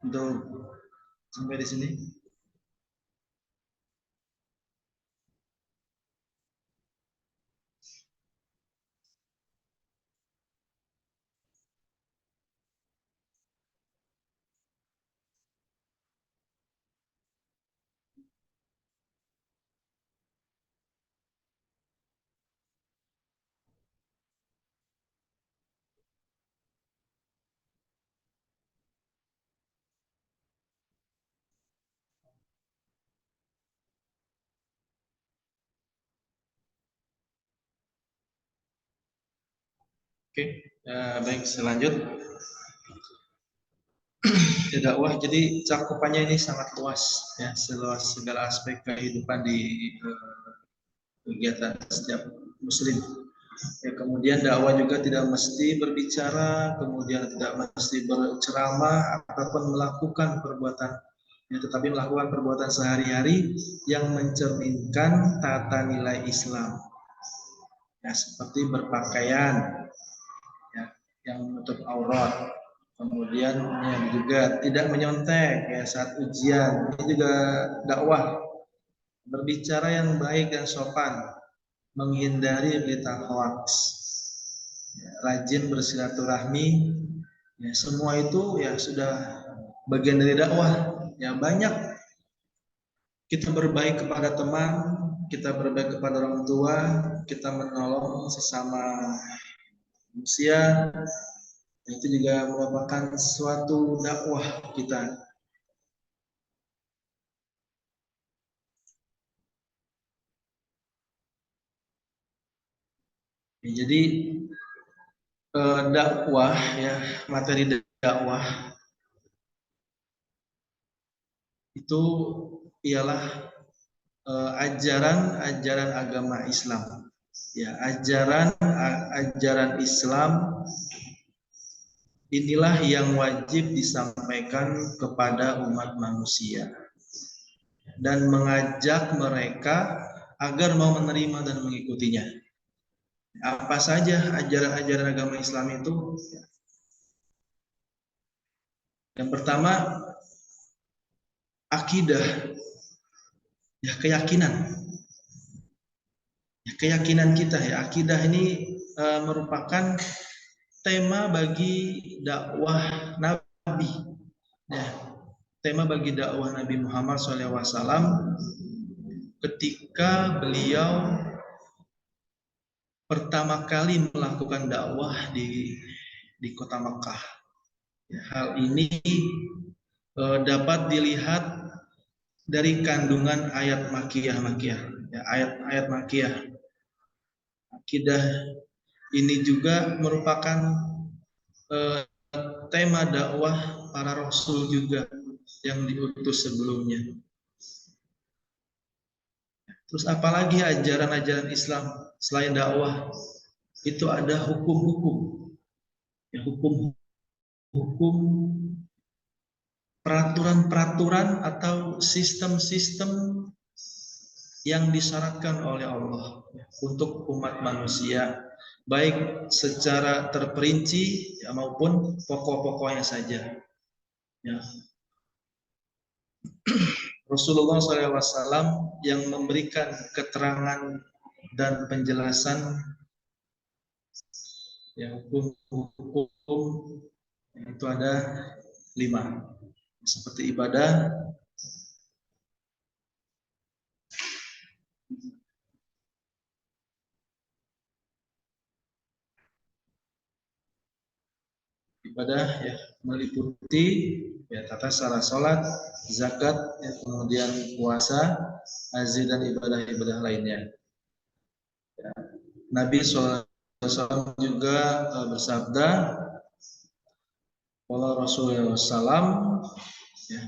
untuk sampai di sini? Oke, baik, selanjut. Dakwah, jadi cakupannya ini sangat luas, ya, seluas segala aspek kehidupan di kegiatan setiap muslim. Ya, kemudian dakwah juga tidak mesti berbicara, kemudian tidak mesti berceramah ataupun melakukan perbuatan, ya, tetapi melakukan perbuatan sehari-hari yang mencerminkan tata nilai Islam, ya, seperti berpakaian, ya, yang menutup aurat, kemudian ya, juga tidak menyontek, ya, saat ujian. Ini juga dakwah, berbicara yang baik dan sopan, menghindari berita hoax, ya, rajin bersilaturahmi, ya, semua itu ya sudah bagian dari dakwah. Ya, banyak kita berbaik kepada teman, kita berbaik kepada orang tua, kita menolong sesama manusia, itu juga merupakan suatu dakwah kita. Ya, jadi dakwah ya, materi dakwah itu ialah ajaran-ajaran agama Islam. Ya, ajaran Islam inilah yang wajib disampaikan kepada umat manusia dan mengajak mereka agar mau menerima dan mengikutinya. Apa saja ajaran-ajaran agama Islam itu? Yang pertama, akidah, ya keyakinan. Ya, keyakinan kita ya, akidah ini merupakan tema bagi dakwah Nabi. Ya, tema bagi dakwah Nabi Muhammad SAW ketika beliau pertama kali melakukan dakwah di kota Mekah. Ya, hal ini dapat dilihat dari kandungan ayat makiyah, ya, ayat-ayat makiyah. Akidah ini juga merupakan tema dakwah para rasul juga yang diutus sebelumnya. Terus apalagi ajaran-ajaran Islam selain dakwah? Itu ada hukum-hukum. Ya, hukum-hukum, peraturan-peraturan atau sistem-sistem yang disyaratkan oleh Allah untuk umat manusia, baik secara terperinci ya, maupun pokok-pokoknya saja. Ya. Rasulullah SAW yang memberikan keterangan dan penjelasan ya, hukum-hukum itu ada 5, seperti ibadah ya, meliputi ya, tata cara sholat, zakat, ya, kemudian puasa, haji dan ibadah-ibadah lainnya. Ya. Nabi SAW juga bersabda, kalau Rasulullah SAW ya,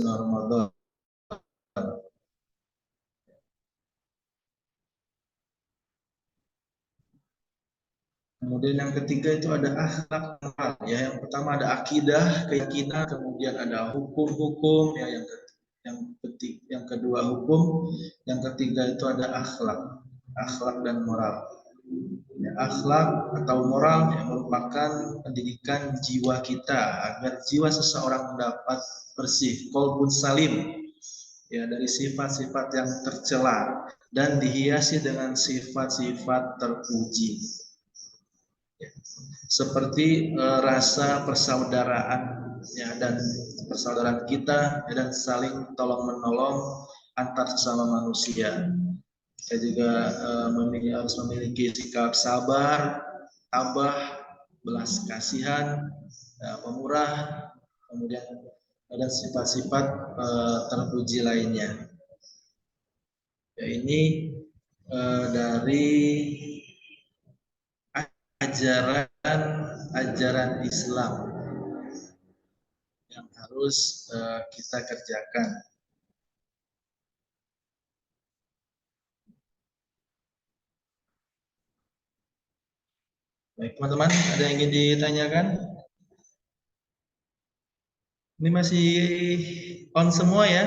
Ramadan. Kemudian yang ketiga itu ada akhlak moral ya. Yang pertama ada akidah, keyakinan, kemudian ada hukum-hukum ya, yang kedua hukum, yang ketiga itu ada akhlak dan moral. Ya, akhlak atau moral yang merupakan pendidikan jiwa kita agar jiwa seseorang dapat bersih, qalbun salim ya, dari sifat-sifat yang tercela dan dihiasi dengan sifat-sifat terpuji. Ya. Seperti rasa persaudaraan ya, dan persaudaraan kita ya, dan saling tolong menolong antar sesama manusia. Kita juga harus memiliki sikap sabar, tabah, belas kasihan, pemurah, kemudian ada sifat-sifat terpuji lainnya. Ya, ini dari ajaran Islam yang harus kita kerjakan. Baik teman-teman, ada yang ingin ditanyakan? Ini masih on semua ya?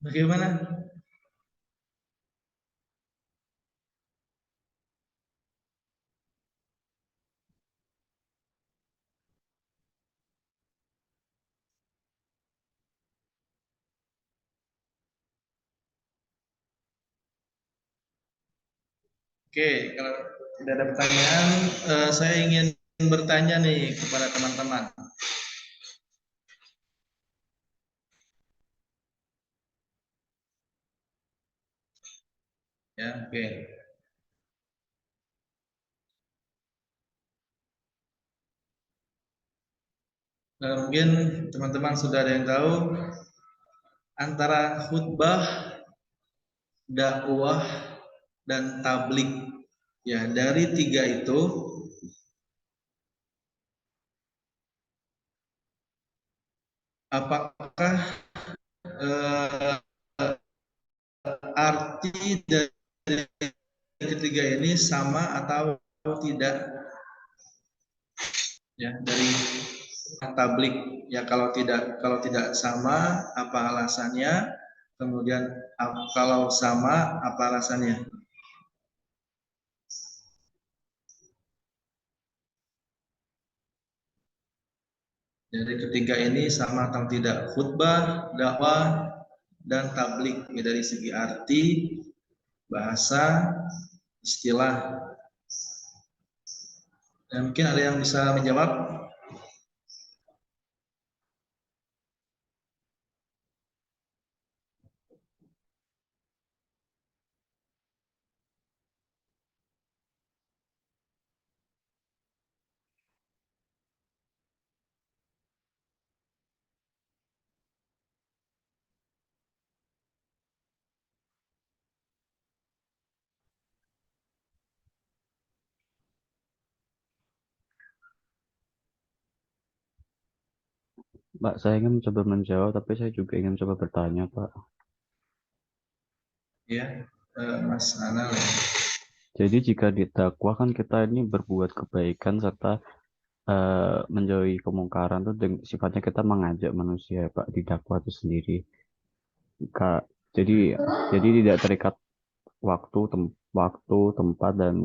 Bagaimana? Oke, kalau tidak ada pertanyaan, saya ingin bertanya nih kepada teman-teman. Ya, oke. Mungkin teman-teman sudah ada yang tahu antara khutbah, dakwah, dan tablik. Ya, dari tiga itu, apakah eh, arti dari ketiga ini sama atau tidak? Ya, dari tablik. Ya, kalau tidak sama, apa alasannya? Kemudian kalau sama, apa alasannya? Dari ketiga ini sama atau tidak? Khutbah, dakwah, dan tablik. Ya, dari segi arti, bahasa, istilah. Dan mungkin ada yang bisa menjawab? Mbak, saya ingin mencoba menjawab, tapi saya juga ingin mencoba bertanya, Pak. Ya, Mas Anal. Jadi jika didakwa kan kita ini berbuat kebaikan serta menjauhi kemungkaran tuh sifatnya kita mengajak manusia, Pak, didakwa itu sendiri. Kak, jadi tidak terikat waktu, tempat dan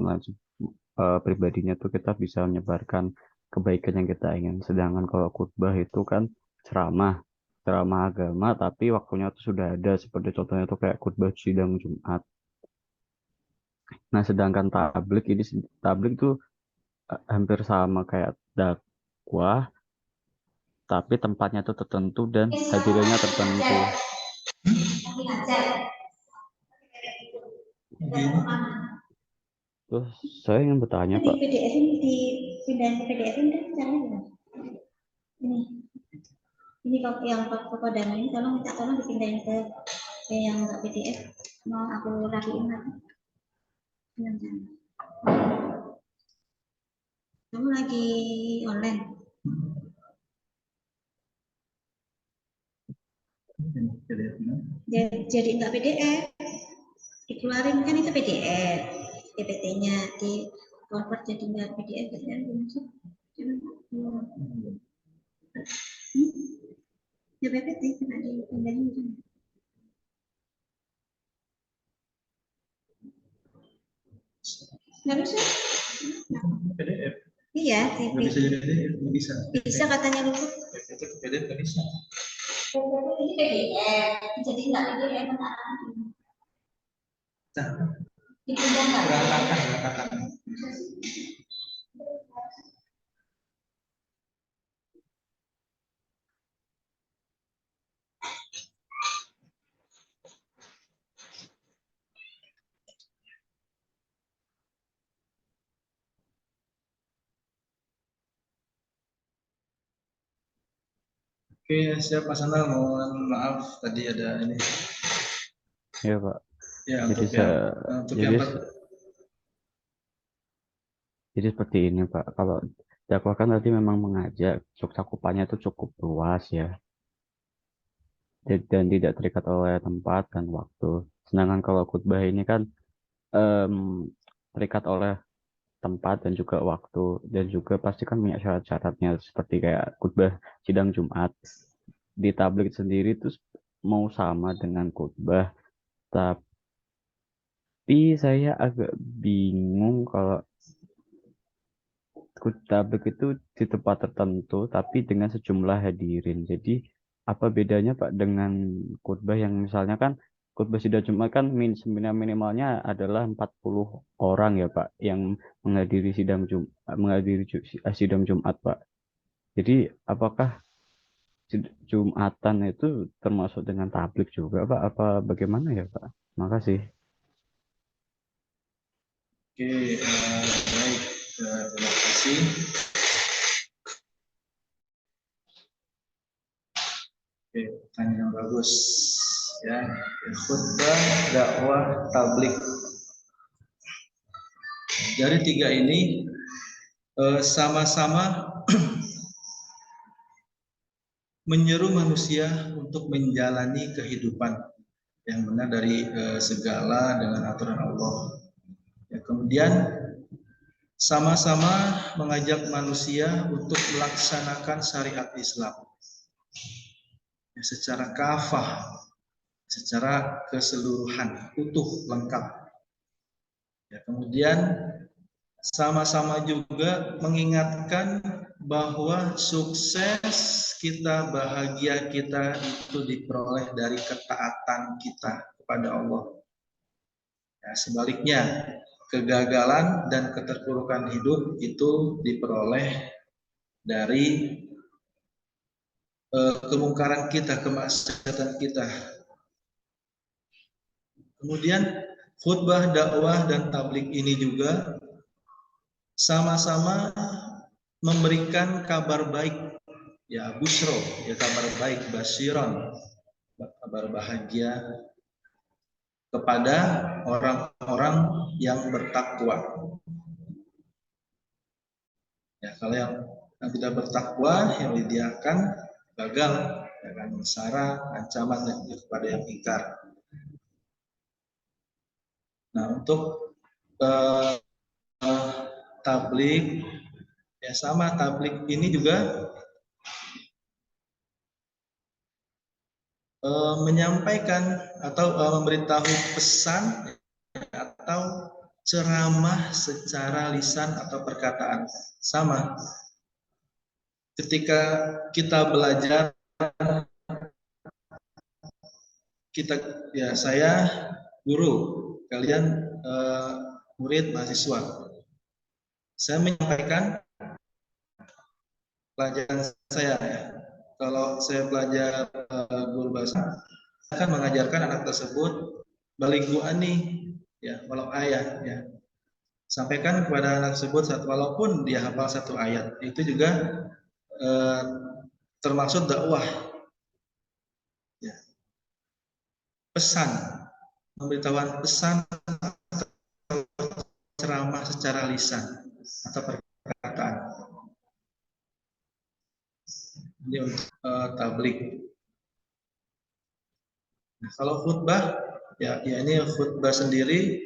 pribadinya tuh kita bisa menyebarkan kebaikan yang kita ingin. Sedangkan kalau khutbah itu kan ceramah, ceramah agama, tapi waktunya tuh sudah ada. Seperti contohnya tuh kayak khutbah sidang Jumat. Nah, sedangkan tablik tuh hampir sama kayak dakwah, tapi tempatnya tuh tertentu dan hadirannya tertentu. Terus saya ingin bertanya, di Pak. PDF ini dipindahin ke PDF ini kan caranya ini kalau yang kodam ini tolong minta tolong dipindahin ke yang nggak PDF, mau aku rapiin lagi. Kamu lagi online? Jadi nggak PDF, dikeluarin kan itu PDF, PPT-nya di convert jadi nggak PDF kan dimasuk. Ya PPT kan ada dipindahin kan. Nggak bisa. PDF. Iya, Nggak bisa jadi PDF, nggak bisa. Bisa katanya lu. PDF nggak bisa. Ini PDF, jadi nggak PDF Berantakan. Oke, siap Mas Anal. Mohon maaf tadi ada ini. Ya, Pak. Ya, Jadi yang jadi seperti ini, Pak. Kalau dakwah kan tadi memang mengajak, cakupannya itu cukup luas ya, dan tidak terikat oleh tempat dan waktu. Sedangkan kalau khutbah ini kan em, terikat oleh tempat dan juga waktu, dan juga pasti kan punya syarat-syaratnya seperti kayak khutbah sidang Jumat. Di tablik sendiri itu mau sama dengan khutbah, tapi saya agak bingung kalau tablik itu di tempat tertentu tapi dengan sejumlah hadirin. Jadi apa bedanya Pak dengan khutbah yang misalnya kan khutbah sidang Jumat kan minimalnya adalah 40 orang ya Pak yang menghadiri sidang Jumat Pak. Jadi apakah Jumatan itu termasuk dengan tablik juga Pak? Apa bagaimana ya Pak? Makasih. Oke, baik, terima kasih. Oke, pertanyaan yang bagus ya. Khutbah, dakwah, tablik. Dari tiga ini sama-sama menyeru manusia untuk menjalani kehidupan yang benar dari segala dengan aturan Allah. Ya, kemudian sama-sama mengajak manusia untuk melaksanakan syariat Islam ya, secara kafah, secara keseluruhan, utuh, lengkap. Ya, kemudian sama-sama juga mengingatkan bahwa sukses kita, bahagia kita itu diperoleh dari ketaatan kita kepada Allah. Ya, sebaliknya, kegagalan dan keterpurukan hidup itu diperoleh dari kemungkaran kita, kemaksiatan kita. Kemudian khutbah, dakwah, dan tablik ini juga sama-sama memberikan kabar baik, ya busro, ya kabar baik, basiron, kabar bahagia kepada orang-orang yang bertakwa. Ya, kalau yang tidak bertakwa, yang didiakan gagal, ya kan, sara, ancaman kepada yang ingkar. Nah, untuk tablik, ya sama, tablik ini juga menyampaikan atau memberitahu pesan atau ceramah secara lisan atau perkataan. Sama, ketika kita belajar, ya saya guru, kalian murid mahasiswa, saya menyampaikan pelajaran saya. Kalau saya belajar guru bahasa, saya akan mengajarkan anak tersebut baligu ani, ya, walau ayat, ya. Sampaikan kepada anak tersebut walaupun dia hafal satu ayat, itu juga termasuk dakwah. Ya. Pesan, memberitahuan pesan, ceramah secara lisan atau perkataan. Ini untuk tablik. Nah, kalau khutbah, ya ini khutbah sendiri.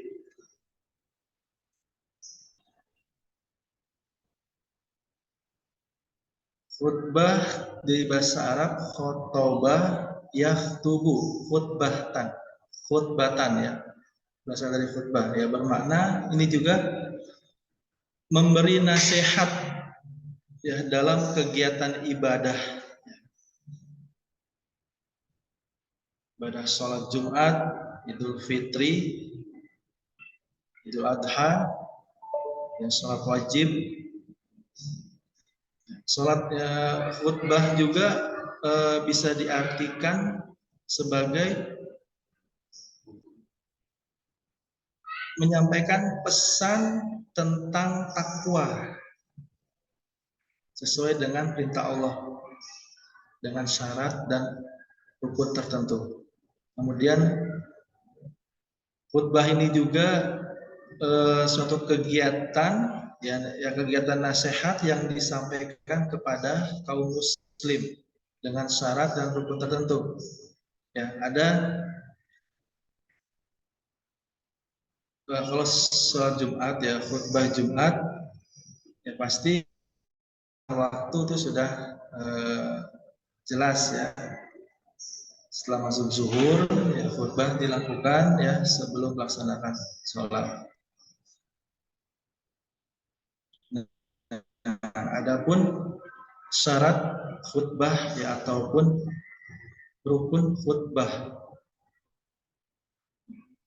Khutbah di bahasa Arab khotobah yakhtubu, khutbatan ya, berasal dari khutbah ya, bermakna ini juga memberi nasihat ya dalam kegiatan ibadah sholat Jumat, Idul Fitri, Idul Adha, ya, sholat wajib. Sholat khutbah juga bisa diartikan sebagai menyampaikan pesan tentang takwa sesuai dengan perintah Allah dengan syarat dan rukun tertentu. Kemudian khutbah ini juga suatu kegiatan ya kegiatan nasihat yang disampaikan kepada kaum muslim dengan syarat dan rukun tertentu. Ya, ada kalau sholat Jumat ya, khutbah Jumat ya pasti waktu itu sudah jelas ya. Setelah masuk zuhur, ya khutbah dilakukan ya sebelum melaksanakan sholat. Nah, adapun syarat khutbah ya ataupun rukun khutbah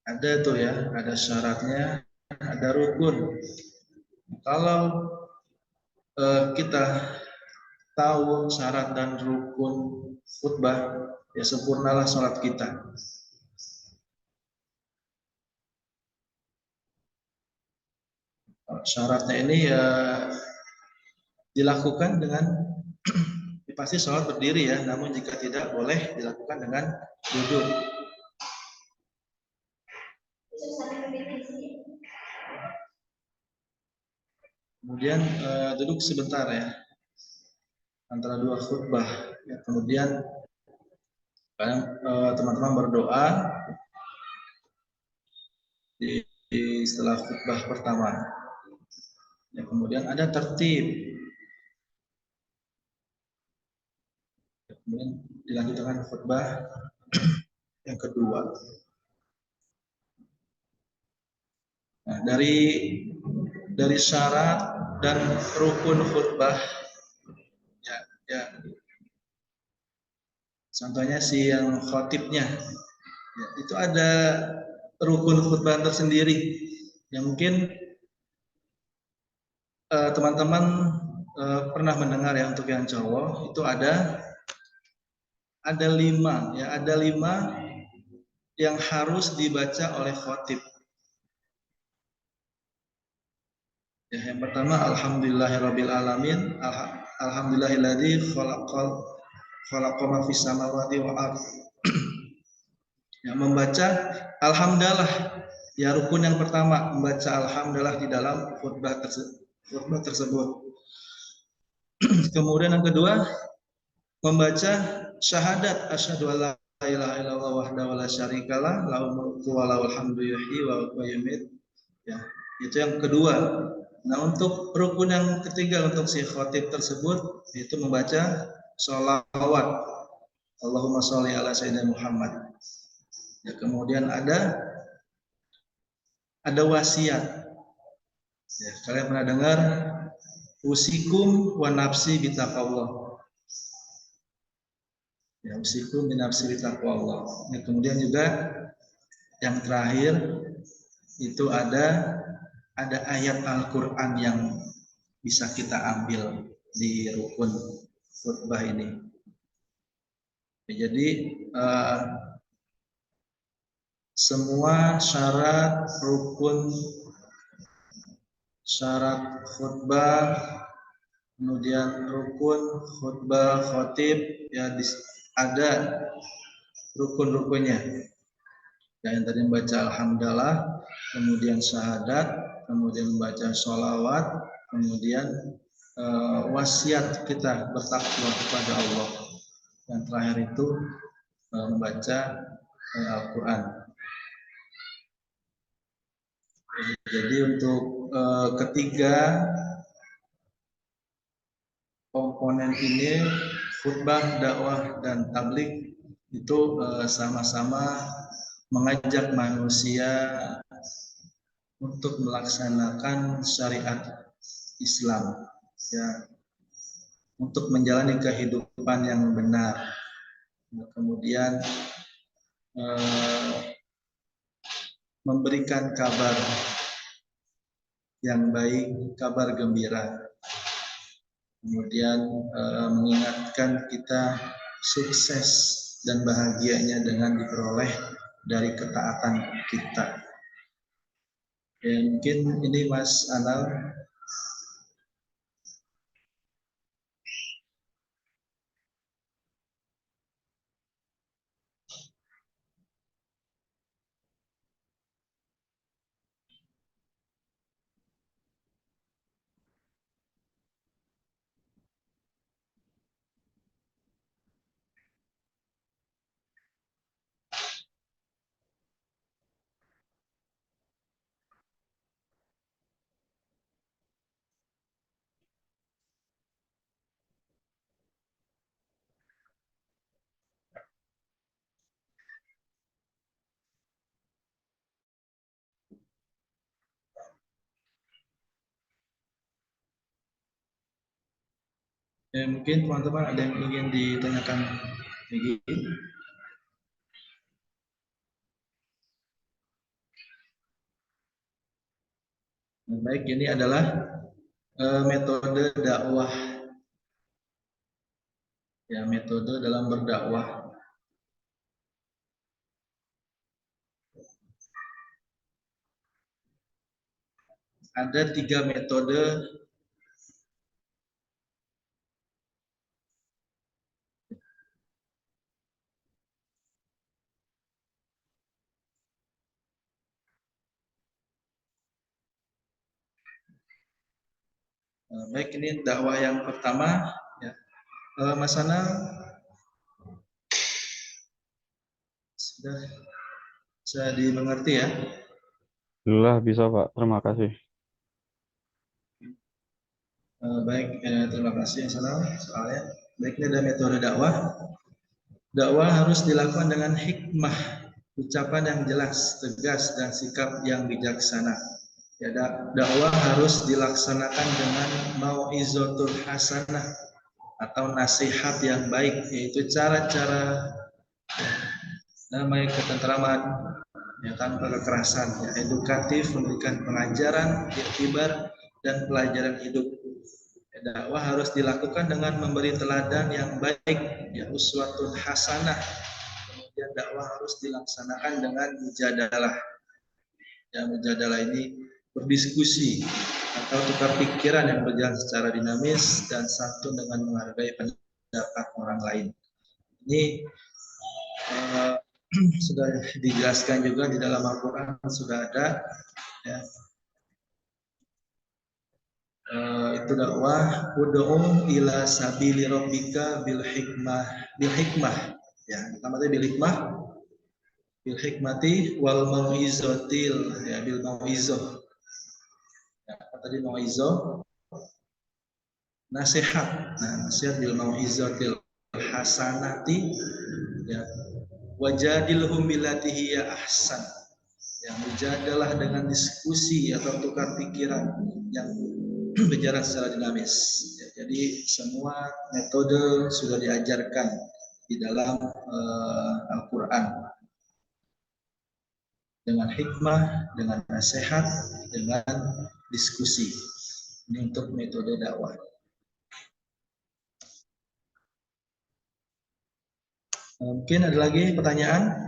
ada tuh ya, ada syaratnya, ada rukun. Kalau kita tahu syarat dan rukun khutbah, ya sempurnalah sholat kita. Syaratnya ini ya dilakukan dengan pasti sholat berdiri ya, namun jika tidak boleh dilakukan dengan duduk. Kemudian duduk sebentar ya antara dua khutbah. Ya, kemudian teman-teman berdoa setelah khutbah pertama. Ya, kemudian ada tertib. Kemudian dilanjutkan khutbah yang kedua. Nah, dari syarat dan rukun khutbah, ya contohnya si yang khotibnya, ya, itu ada rukun khutbah tersendiri yang mungkin teman-teman pernah mendengar ya. Untuk yang cowok itu ada 5 ya, ada 5 yang harus dibaca oleh khotib. Ya, yang pertama alhamdulillahirabbil alamin, alhamdulillahilladzi khalaqa ma fis samawati wal ardh. Ya, membaca alhamdulillah, ya rukun yang pertama, membaca alhamdulillah di dalam khutbah tersebut. Kemudian yang kedua, membaca syahadat asyhadu alla ilaha illallah wahdahu la syarikalah lahul mulku wa lahul hamdu yuhyi wa yumiit. Ya, itu yang kedua. Nah, untuk rukun yang ketiga untuk si khotib tersebut itu membaca sholawat Allahumma sholli ala sayyidina Muhammad. Ya, kemudian ada wasiat. Ya, kalian pernah dengar usikum wa nafsi bitaqwallah. Ya, usikum bi nafsi bitaqwallah. Ya, kemudian juga yang terakhir itu ada ayat Al-Qur'an yang bisa kita ambil di rukun khutbah ini. Ya, jadi semua syarat rukun, syarat khutbah, kemudian rukun khutbah khotib, ya ada rukun-rukunnya. Yang tadi membaca alhamdulillah, kemudian syahadat, kemudian membaca sholawat, kemudian wasiat kita bertakwa kepada Allah. Yang terakhir itu membaca Al-Quran. Jadi untuk ketiga komponen ini, khutbah, dakwah, dan tabligh, itu sama-sama mengajak manusia untuk melaksanakan syariat Islam, ya, untuk menjalani kehidupan yang benar. Kemudian memberikan kabar yang baik, kabar gembira. Kemudian mengingatkan kita sukses dan bahagianya dengan diperoleh dari ketaatan kita. Ya, mungkin ini Mas Anal. Ya, mungkin teman-teman ada yang ingin ditanyakan lagi. Baik, ini adalah metode dakwah, ya, metode dalam berdakwah. Ada 3 metode. Baik, ini dakwah yang pertama, ya. Mas Anang sudah bisa dimengerti ya? Alhamdulillah bisa Pak, terima kasih. Baik, terima kasih Mas Anang soalnya. Baik, ini ada metode dakwah. Dakwah harus dilakukan dengan hikmah, ucapan yang jelas, tegas, dan sikap yang bijaksana. Ya, dakwah harus dilaksanakan dengan mau'izatul hasanah atau nasihat yang baik, yaitu cara-cara damai, ketentraman, ya, tanpa kekerasan, ya, edukatif, memberikan pengajaran, iktibar, dan pelajaran hidup. Ya, dakwah harus dilakukan dengan memberi teladan yang baik, ya, uswatun hasanah. Kemudian dakwah harus dilaksanakan dengan mujadalah. Ya, mujadalah ini berdiskusi atau tukar pikiran yang berjalan secara dinamis dan santun dengan menghargai pendapat orang lain. Ini sudah dijelaskan juga di dalam Al-Quran, sudah ada, ya. Itu dakwah ud'u ila sabili rabbika bil hikmah, ya, pertama tadi bil hikmati wal mau'izatil, ya, bil mau'izah, ya, tadi mau'izah nasihat, nah, nasihat bil mau'izatil hasanati, ya, wajadilhum billati hiya ahsan, ya, mujadalah dengan diskusi atau tukar pikiran yang berjalan secara dinamis, ya. Jadi semua metode sudah diajarkan di dalam Al-Quran, dengan hikmah, dengan nasihat, dengan diskusi. Ini untuk metode dakwah. Mungkin ada lagi pertanyaan?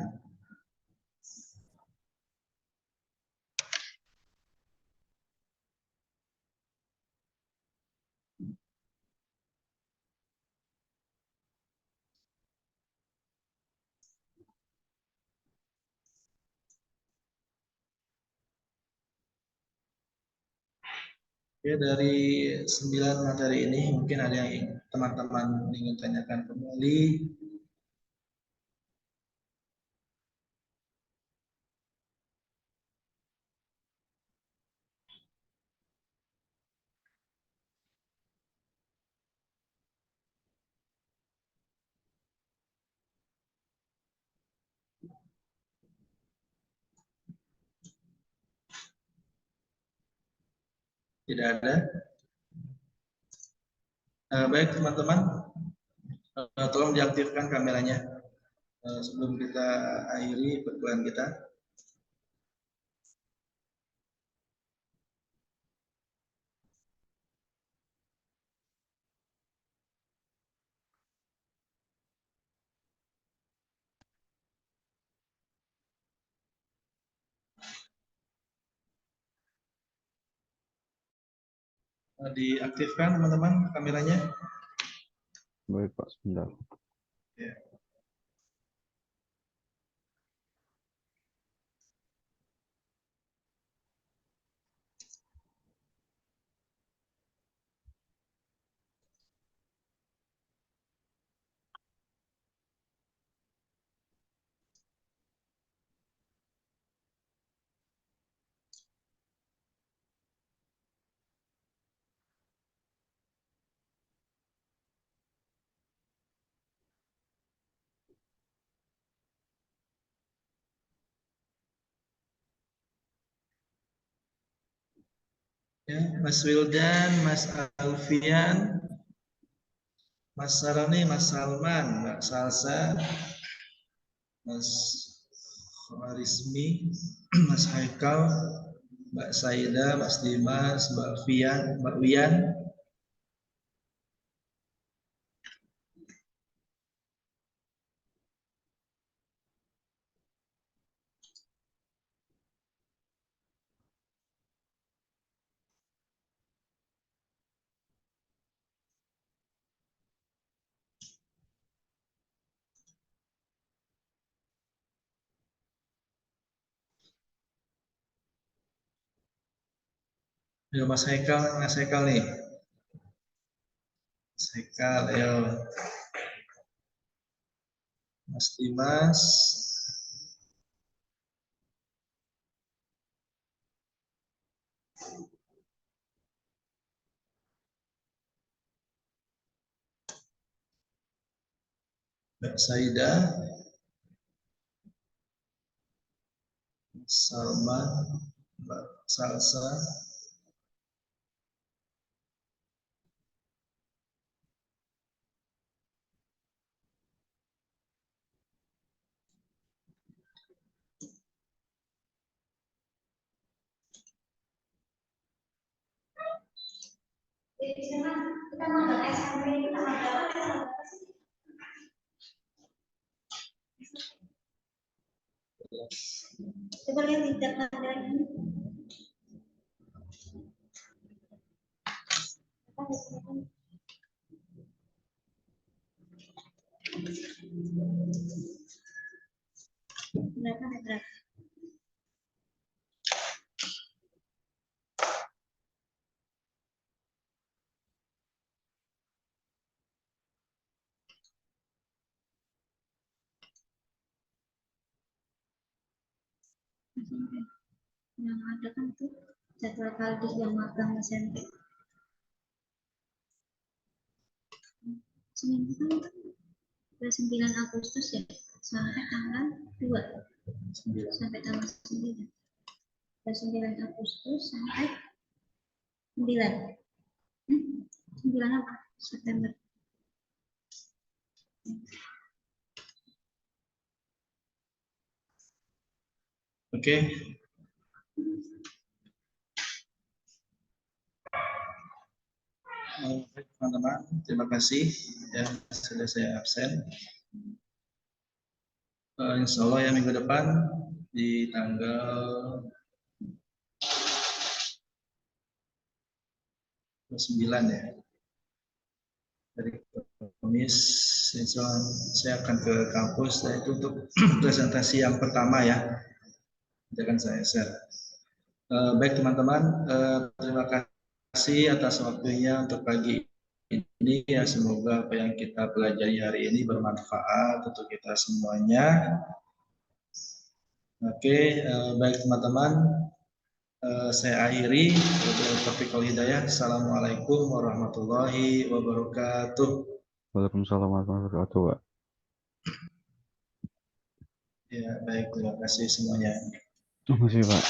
Oke, dari 9 materi ini mungkin ada yang teman-teman ingin tanyakan kembali. Tidak ada. Baik teman-teman, tolong diaktifkan kameranya sebelum kita akhiri perkuliahan kita. Diaktifkan teman-teman kameranya. Baik Pak, sebentar. Ya. Ya, Mas Wildan, Mas Alfian, Mas Saroni, Mas Salman, Mbak Salsa, Mas Khawarizmi, Mas Haikal, Mbak Saida, Mas Dimas, Mbak Vian, Mbak Wian. Ayo Mas Haikal nih. Mas Haikal, ayo. Mas Dimas. Mbak Saida. Mas Salman. Mbak Salsa. Kita mau SMP itu tanggal berapa? Coba lihat di data ini. Berapa? Yang ada kan itu jadwal kaldus yang magang SMP. Seminggu kan 9 Agustus ya, sampai tanggal 2, sampai tanggal 9. 9 Agustus sampai 9. 9 apa? September. Oke. Teman-teman, terima kasih ya sudah saya absen. Insya Allah ya minggu depan di tanggal 9 ya. Dari Kamis, insya Allah saya akan ke kampus. Nah, itu untuk presentasi yang pertama ya. Nanti akan saya share. Baik teman-teman, terima kasih atas waktunya untuk pagi ini ya, semoga apa yang kita pelajari hari ini bermanfaat untuk kita semuanya. Oke, baik teman-teman, saya akhiri. Taufiq wal hidayah. Assalamualaikum warahmatullahi wabarakatuh. Waalaikumsalam warahmatullahi wabarakatuh. Ya, baik, terima kasih semuanya. Terima kasih, Pak.